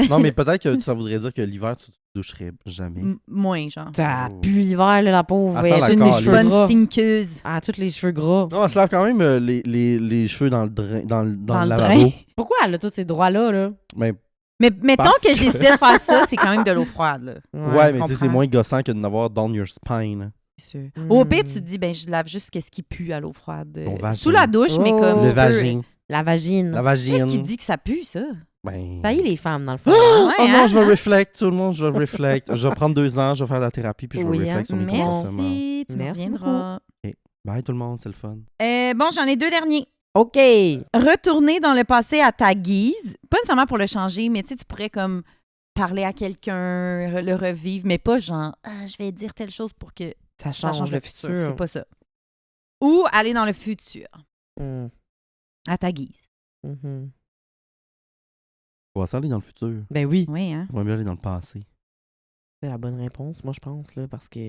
Non, mais peut-être que ça voudrait dire que l'hiver, tu te doucherais jamais. Moins, genre. Ça Oh. pue l'hiver, là, la pauvre. Ah, ça, Elle a la tous les calisse. cheveux Bonne gras. stinkeuse. Ah, tous les cheveux gras. Non, elle se lave quand même les cheveux dans le drain, dans le Dans le lavabo. drain. Pourquoi elle a tous ces droits-là, là? Mais, Mais mettons Parce que je décidais de faire ça, c'est quand même de l'eau froide, là. ouais, tu mais tu sais, c'est comprends. moins gossant que de n'avoir down your spine. C'est sûr. Mm. Au pire, tu te dis, ben, je lave juste qu'est-ce qui pue à l'eau froide. Ton vagin. Sous la douche, mais Oh. comme. Le tu peux- vagin. La vagine. La Qu'est-ce vagine. qui dit que ça pue, ça? Ben... Ça y est, les femmes, dans le fond. Oh Ouais, non, hein? je vais reflect, tout le monde, je vais reflect. Je vais prendre 2 ans, je vais faire de la thérapie, puis je vais Oui, reflect sur mes Merci. comportements. Merci, tu nous Merci reviendras. Bye tout le monde, c'est le fun. Bon, j'en ai 2 derniers. OK. Retourner dans le passé à ta guise, pas nécessairement pour le changer, mais tu sais, tu pourrais comme parler à quelqu'un, le revivre, mais pas genre, je vais dire telle chose pour que Ça ça change change le le futur. futur. C'est pas ça. Ou aller dans le futur, Mm. à ta guise. Mhm. On va aller dans le futur. Ben oui, Oui, hein? On va mieux aller dans le passé. c'est la bonne réponse, moi, je pense, là, parce que...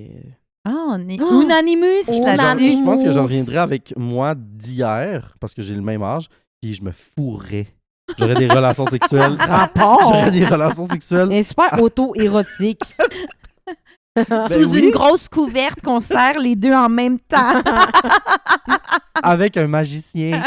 Ah, on est unanimous là-dessus. Je pense que j'en reviendrai avec moi d'hier, parce que j'ai le même âge, puis je me fourrais. J'aurais des relations sexuelles. Rapport! J'aurais des relations sexuelles. Elle est super auto-érotique. Sous une grosse couverte qu'on serre les deux en même temps. Avec un magicien.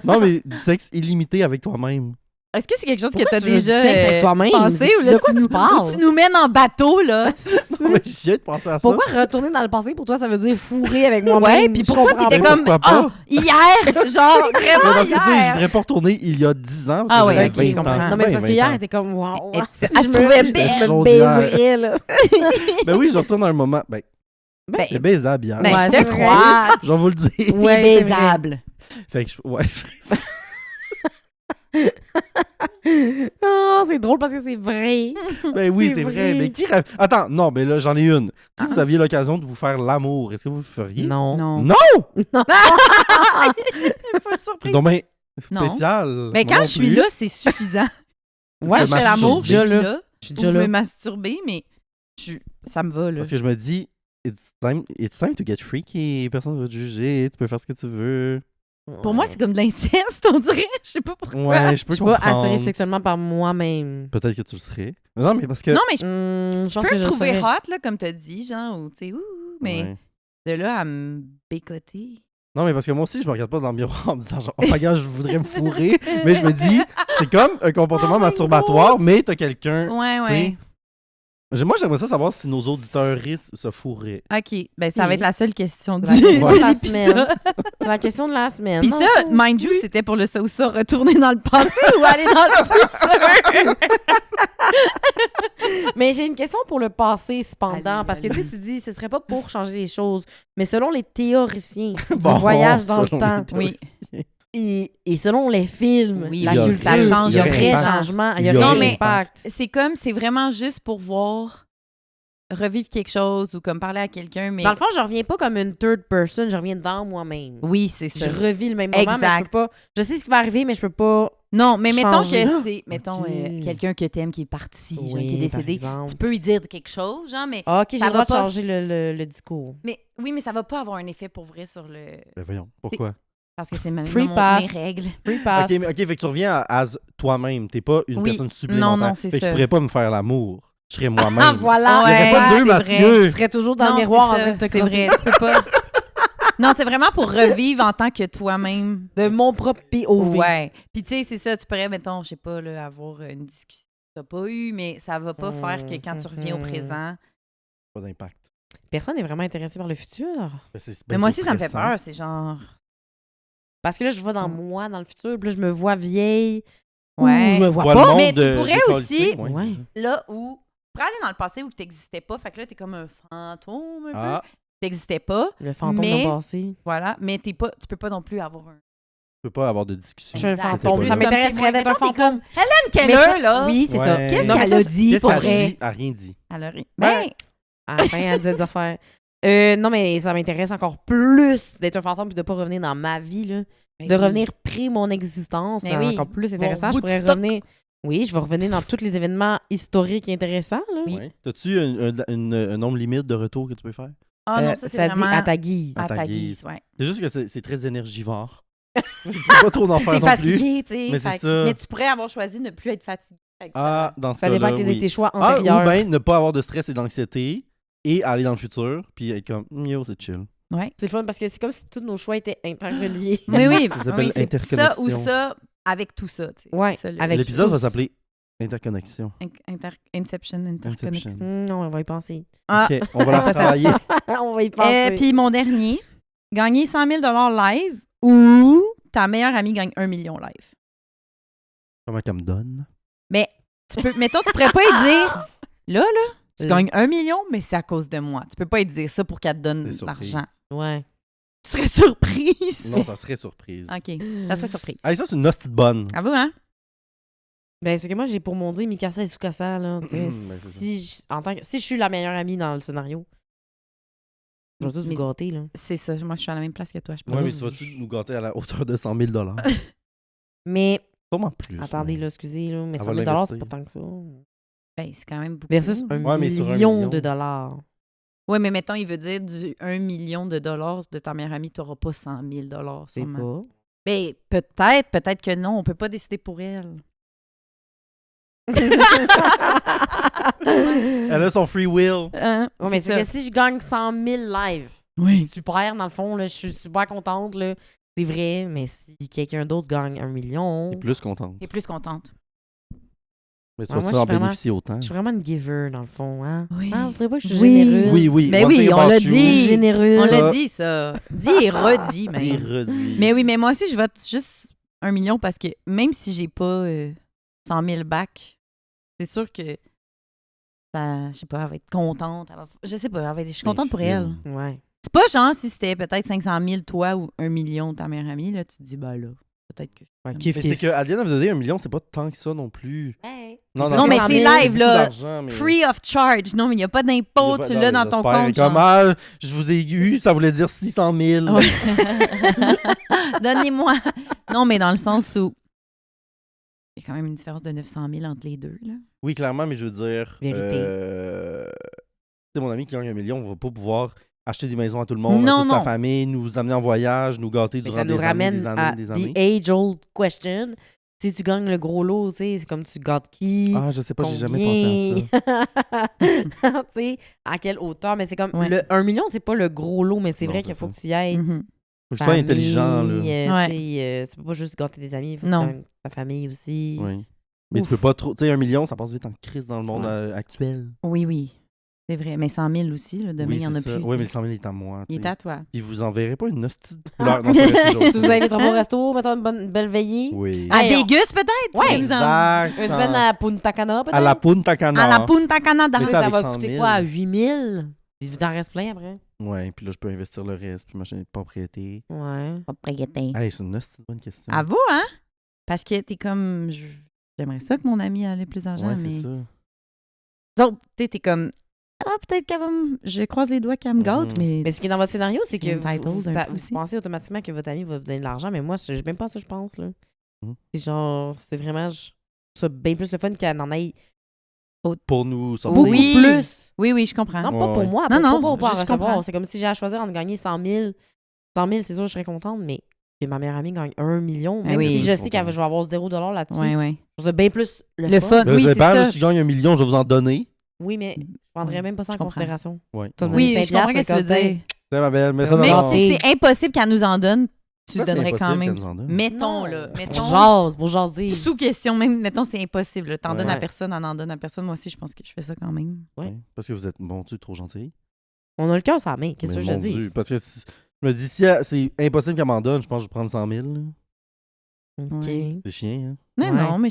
Non, mais du sexe illimité avec toi-même. Est-ce que c'est quelque chose Pourquoi que tu as tu veux du déjà sexe avec toi-même? pensé ou De là, quoi tu parles? ou tu nous mènes en bateau, là? Non, mais je viens de penser à ça. Pourquoi retourner dans le passé, pour toi, ça veut dire fourrer avec moi-même? Ouais, puis pourquoi Je comprends t'étais pas. comme pourquoi pas? hier, genre Mais vraiment parce que tu sais, je hier. voudrais pas retourner il y a 10 ans. Ah parce que ouais, j'avais ok, je 20 ans. comprends. Non, mais c'est parce que 20 hier, ans. elle était comme, wow. Elle si se je trouvait me- belle. Je me Chaude hier. baiserais, là. Ben oui, je retourne à un moment. Ben, Ben, c'est baisable hier. ben, Ouais, je c'est te vrai. crois. Je vais vous le dire. Ouais, T'es c'est vrai. baisable. Fait que ouais. Oh, c'est drôle parce que c'est vrai. Ben oui, C'est c'est vrai. vrai. Mais qui. Attends, non, mais là, j'en ai une. Si vous aviez l'occasion de vous faire l'amour, est-ce que vous le feriez? Non. Non. Non! Pas surpris. Donc, ben, Non. spécial. Mais Moi quand non je suis plus. là, c'est suffisant. Ouais, Quand je fais l'amour, je suis déjà là. là. Je suis Pour déjà me là. masturber, mais ça me va, là. Parce que je me dis, it's time to get freaky. Personne va te juger. Tu peux faire ce que tu veux. Pour moi, c'est comme de l'inceste, on dirait. Je sais pas pourquoi. Ouais, je peux Je suis pas comprendre. attirée sexuellement par moi-même. Peut-être que tu le serais. Mais non, mais parce que. Non, mais je Je pense peux que le je trouver serais. hot, là, comme t'as dit, genre, ou tu sais, ouh, mais Ouais. de là à me bécoter. Non, mais parce que moi aussi, je me regarde pas dans le miroir en me disant genre, oh my god, je voudrais me fourrer. Mais je me dis, c'est comme un comportement Oh my masturbatoire, God. mais t'as quelqu'un. Ouais, tu sais. ouais. Moi, j'aimerais ça savoir si nos auditeurs se fourraient. OK. Ben, ça va être la seule question du La question de la l'épisode. semaine. La question de la semaine. Puis Non, ça, mind you, c'était pour le ça ou ça, retourner dans le passé ou aller dans le futur. Mais j'ai une question pour le passé, cependant. Allez, parce que allez. tu dis, ce serait pas pour changer les choses. Mais selon les théoriciens Bon, du voyage dans le selon temps, les Oui. et selon les films, Oui, la il y a- culture, ça change il y a rien. vrai changement, il y a Il y a vrai rien. impact. C'est vraiment juste pour voir, revivre quelque chose ou comme parler à quelqu'un, mais... Dans le fond, je reviens pas comme une third person, je reviens dans moi-même. Oui, c'est Je ça. revis le même moment, mais je Exact. peux pas... Je sais ce qui va arriver, mais je peux pas... Non, mais mettons Changer. que c'est, mettons, Ok. quelqu'un que t'aimes qui est parti, genre, qui est par décédé. exemple. Tu peux lui dire quelque chose, genre, mais... Ah, OK, j'ai ça le droit va de pas- changer le discours. Mais oui, mais ça va pas avoir un effet pour vrai sur le... Ben voyons, pourquoi? Parce que c'est même Free mes pass. règles. Free pass. Ok, mais ok, fait que tu reviens à as toi-même. T'es pas une Oui. personne supplémentaire. Non, c'est fait que ça. je pourrais pas me faire l'amour. Je serais moi-même. Ah, voilà! Ouais, Il y aurait pas c'est deux vrai. Mathieu. Tu serais toujours dans Non, le miroir en c'est train ça, de te c'est crosser. vrai, tu peux pas... Non, c'est vraiment pour revivre en tant que toi-même. De mon propre POV. Ouais. Puis tu sais, c'est ça, tu pourrais, mettons, je sais pas, là, avoir une discussion que t'as pas eu, mais ça va pas faire que quand tu reviens au présent... Pas d'impact. Personne n'est vraiment intéressé par le futur. Ben, c'est Mais ben moi trop aussi, ça me fait stressant. peur, c'est genre... Parce que là, je vois dans moi, dans le futur, puis là, je me vois vieille. Ouais. Ou je me vois Vois pas. le monde mais tu de- pourrais décollé, aussi- Ouais. Là où... Tu pourrais aller dans le passé où t'existais pas, fait que là, t'es comme un fantôme un peu. Ah, T'existais pas, Le fantôme Mais- de passé. voilà, mais tu peux pas non plus avoir un... tu peux pas avoir de discussion. Je suis un Exact. fantôme. T'es Ça pas là. m'intéresserait d'être un Mettons, t'es fantôme. Hélène Mais Keller, ça- là... Oui, c'est ça. Ouais. Qu'est-ce Non, mais qu'elle ça, a c'est- dit Qu'est-ce pour qu'elle vrai? dit? Elle a rien dit. Elle a rien. Ben, à la fin, elle disait des affaires. Non, mais ça m'intéresse encore plus d'être un fantôme puis de pas revenir dans ma vie, là. De revenir près mon existence. Mais C'est oui. encore plus intéressant. Je Bon, pourrais Woodstock. revenir... Oui, je vais revenir dans tous les événements historiques intéressants, là. Oui. Ouais. T'as-tu un nombre limite de retours que tu peux faire? Ah non, ça, c'est ça vraiment... dit à ta guise. à À ta ta guise. guise, ouais. C'est juste que c'est très énergivore. Tu peux pas trop en faire T'es non plus. fatigué, tu sais. Mais c'est fait que- ça. Mais tu pourrais avoir choisi de ne plus être fatigué. Fait que Ah, dans ce Ça cas-là, dépend de oui. tes choix Ah, antérieurs. ou bien ne pas avoir de stress et d'anxiété et aller dans le futur puis être comme, yo, c'est chill. Ouais. C'est le fun parce que c'est comme si tous nos choix étaient interreliés. Oui, oui. Ça s'appelle oui, c'est ça ou interconnexion. ça avec tout ça, tu sais. Ouais, Ça, le- avec L'épisode va tous. s'appeler Interconnexion. Inception, interconnexion. Inception. Non, on va y penser. Ah, Ok, on va la Après ça, travailler. On va y penser. puis mon dernier, gagner 100 000 live ou ta meilleure amie gagne 1 million live. Comment qu'elle me donne? Mais mettons, tu pourrais pas y dire, là, tu Là. gagnes 1 million, mais c'est à cause de moi. Tu peux pas y dire ça pour qu'elle te donne C'est surprise. l'argent. Ouais. Tu serais surprise. Non, ça serait surprise. OK, ça serait surprise. Hey, ça, c'est une hostie de bonne. À vous, hein? Ben, c'est parce que moi, j'ai pour mon dire Mikasa et Tsukasa, là. tu sais, Ben, c'est ça. si je suis la meilleure amie dans le scénario, je vais tous Mais- vous gâter, là. C'est ça, moi, je suis à la même place que toi, je pense. Ouais, mais tu vas-tu nous gâter à la hauteur de 100 000 $? Mais Sûrement plus. Attendez, mais- là, excusez, là, mais Elle 100 va 000 c'est l'investir. pas tant que ça. Ben, c'est quand même beaucoup. Versus un Ouais, mais sur un million million. de dollars. Oui, mais mettons, il veut dire du 1 million de dollars de ta meilleure amie, tu n'auras pas 100 000 C'est sûrement. pas. Ben, peut-être que non. On peut pas décider pour elle. Elle a son free will. Hein? Ouais, mais C'est c'est que ça. si je gagne 100 000 live, Oui. c'est super, dans le fond, là, je suis super contente, là. C'est vrai, mais si quelqu'un d'autre gagne 1 million, Elle est plus contente. T'es plus contente. Mais tu Ouais, vas moi, en je suis vraiment- bénéficier autant. je suis vraiment une giver, dans le fond, hein? Oui. Ah, vous trouvez pas que je suis Oui. généreuse? Oui, oui. Ben one oui, thing on about l'a you. dit. Généreuse. On Ça- l'a dit, ça. Dit et redit, même. Dis, redis. Mais oui, mais moi aussi, je vote juste 1 million parce que même si j'ai pas 100 000 back, c'est sûr que ça, je sais pas, elle va être contente. Je sais pas, je suis contente pour elle. Ouais. C'est pas genre si c'était peut-être 500 000 toi ou 1 million ta meilleure amie, là, tu te dis, bah là, peut-être que. Ouais, Mais kiff, c'est kiff. que Adrienne avait donné 1 million, c'est pas tant que ça non plus. Hey. Non, Non, mais 100 c'est 000, live, beaucoup là. d'argent, mais- Free of charge. Non, mais il n'y a pas Il y d'impôt, a pas- tu non, l'as mais dans ton j'espère. compte. Comme, genre. ah, je vous ai eu, ça voulait dire 600 000. Ouais. Donnez-moi. Non, mais dans le sens où il y a quand même une différence de 900 000 entre les deux. Là. Oui, clairement, mais je veux dire. Vérité. C'est mon ami qui gagne 1 million, on va pas pouvoir acheter des maisons à tout le monde, Non, à toute sa non. famille, nous amener en voyage, nous gâter Mais durant ça nous des ramène années, à des années, the des années. age-old question. Si tu gagnes le gros lot, tu sais, c'est comme tu gâtes qui, Ah, je sais pas, j'ai jamais pensé à ça. ça. Tu sais, à quelle hauteur. Mais c'est comme, Ouais. le 1 million, c'est pas le gros lot, mais c'est Non, vrai c'est qu'il faut ça. que tu y ailles. Mhm. Faut que tu sois intelligent, là. Ouais. Tu sais, tu peux pas juste gâter tes amis, il faut Non. que tu gagnes ta famille aussi. Oui. Mais Ouf. tu peux pas trop. Tu sais, 1 million, ça passe vite en crise dans le monde Ouais. actuel. Oui, oui. C'est vrai. Mais 100 000 aussi. Là, demain, Oui, il y en c'est a ça. plus. Oui, mais le 100 000 il est à moi. Il tu est sais. à toi. Puis vous enverrez pas une hostie de couleur. Non, c'est vrai, c'est Tu joke. nous invites au resto, mettons une belle veillée. Oui. À Hey, on- Vegas, peut-être? Tu Ouais, pourrais nous en- Exact. Une semaine à Punta Cana, peut-être. À la Punta Cana. À la Punta Canada. Mais Ça, ça, ça avec va 100 coûter 000. quoi? 8 000? Il t'en reste plein après? Ouais, puis là, je peux investir le reste, puis m'acheter une propriété. Ouais. Propriété. Hey, c'est une hostie de bonne question. À vous, hein? Parce que t'es comme. J'aimerais ça que mon ami ait plus d'argent, Ouais, mais. c'est ça. Donc, tu sais, t'es comme. Ah, peut-être qu'elle va me. Je croise les doigts qu'elle me gâte, Mhm. mais. Mais ce qui est dans votre scénario, c'est que entitled vous, un peu vous aussi. pensez automatiquement que votre ami va vous donner de l'argent, mais moi, c'est même pas ça, je pense. Là. Mhm. C'est genre, c'est vraiment je trouve ça bien plus le fun qu'elle en ait Pour nous sortir. beaucoup Oui. plus. Oui, oui, je comprends. Non, Ouais, pas pour ouais. moi, Non, non, pas pour je recevoir. comprends. C'est comme si j'ai à choisir entre gagner 100 000. 100 000, c'est sûr, je serais contente, mais que ma meilleure amie gagne 1 million, même oui. si je Je sais qu'elle va, je vais avoir 0 $ là-dessus, Oui, oui. je trouve ça bien plus Le fun. Là, Oui, je vais c'est faire, ça. si je gagne 1 million, je vais vous en donner. Oui, mais je prendrais même pas ça en Je comprends. considération. Ouais. Ça me Oui, donne je comprends 5 ce que tu veux piastres, dire. C'est ma belle, mais ça Mais Même dans- si c'est impossible qu'elle nous en donne, tu Pourquoi c'est donnerais quand impossible même. qu'elle nous en donne? Mettons, Non. là. Pour Mettons. jase, pour jaser. Sous question, même, mettons, c'est impossible. là. T'en Ouais. donnes à Ouais. personne, on en donne à personne. Moi aussi, je pense que je fais ça quand même. Ouais. Ouais, parce que vous êtes, bon, tu es trop gentil. On a le cœur sur la main, qu'est-ce que Mais je te mon dis? Dieu, parce que je me dis, si c'est impossible qu'elle m'en donne, je pense que je vais prendre 100 000. là. OK. Ouais. C'est chiant, hein? Mais Ouais. non, mais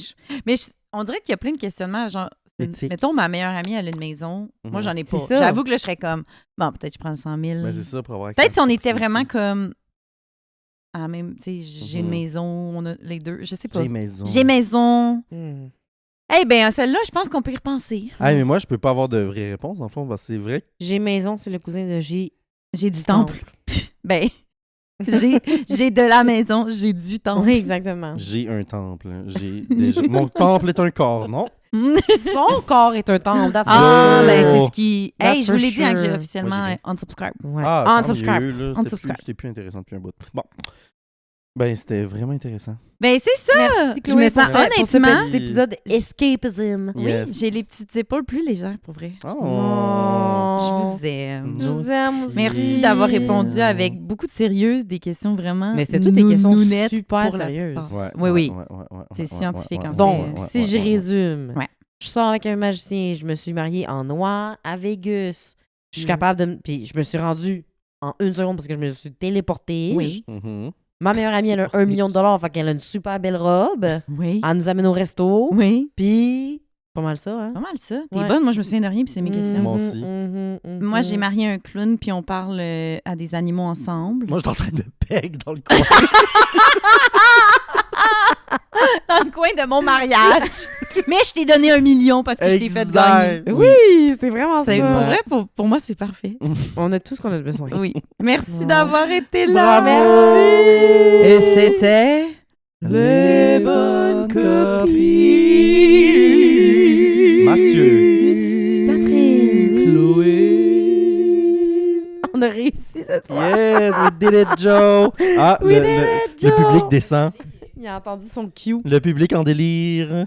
on dirait qu'il y a plein de questionnements. Genre, Éthique. mettons, ma meilleure amie, elle a une maison. Moi, Mhm. j'en ai C'est pas. ça. J'avoue que là, je serais comme, bon, peut-être je prends le 100 000. Mais c'est ça pour avoir. Peut-être si on était vraiment comme. Ah, même, tu sais, j'ai une Mhm. maison, on a les deux, je sais pas. J'ai maison. J'ai maison. Hmm. Eh bien, celle-là, je pense qu'on peut y repenser. Ah, mais moi, je peux pas avoir de vraies réponses, dans le fond, parce que c'est vrai. J'ai maison, c'est le cousin de J. J'ai du temple. Ben, j'ai de la maison, j'ai du temple. Oui, exactement. J'ai un temple. J'ai déjà... Mon temple est un corps, non? Son corps est un temple. That's Ah, Oh. ben, c'est ce qui. That's Hey, je vous l'ai for dit hein, que j'ai sure. officiellement Moi, j'ai unsubscribe. Ouais. Ah, tant Unsubscribe. mieux, là. C'était Unsubscribe. plus- C'était plus intéressant depuis un bout. Bon. Ben, c'était vraiment intéressant. Ben, c'est ça. Merci, Je me Chloé, sens pour ce honnêtement. petit épisode Escapism. Oui, Yes. j'ai les petites épaules plus légères, pour vrai. Oh. Je vous aime. Je vous aime aussi. Merci d'avoir répondu avec beaucoup de sérieux, des questions vraiment. Mais c'est toutes des questions nounounettes super pour la sérieuses. plupart. Ouais, Oui, oui. ouais, C'est scientifique, en fait. Donc, si je résume, Ouais. je sors avec un magicien, je me suis mariée en noir à Vegas. Je suis Mm. capable de... Puis je me suis rendue en 1 seconde parce que je me suis téléportée. Oui. Ma meilleure amie, elle a 1 million de dollars, fait qu'elle a une super belle robe. Oui. Elle nous amène au resto. Oui. Puis, pas mal ça, hein? Pas mal ça. T'es Ouais. bonne, moi je me souviens de rien, puis c'est mes questions. Moi aussi. Moi, j'ai marié un clown, puis on parle à des animaux ensemble. Moi, je suis en train de peg dans le coin. Dans le coin de mon mariage. Mais je t'ai donné 1 million parce que je t'ai fait Exact. gagner. Oui, c'est vraiment C'est, ça. pour vrai, pour moi, c'est parfait. On a tout ce qu'on a besoin. Oui. Merci Ouais. d'avoir été là. Bravo. Et c'était Les bonnes copies. Mathieu. Catherine. Chloé. On a réussi cette fois. Yes, we did it, Joe. Ah, We le did it, public Joe. descend. Il a entendu son cue. Le public en délire.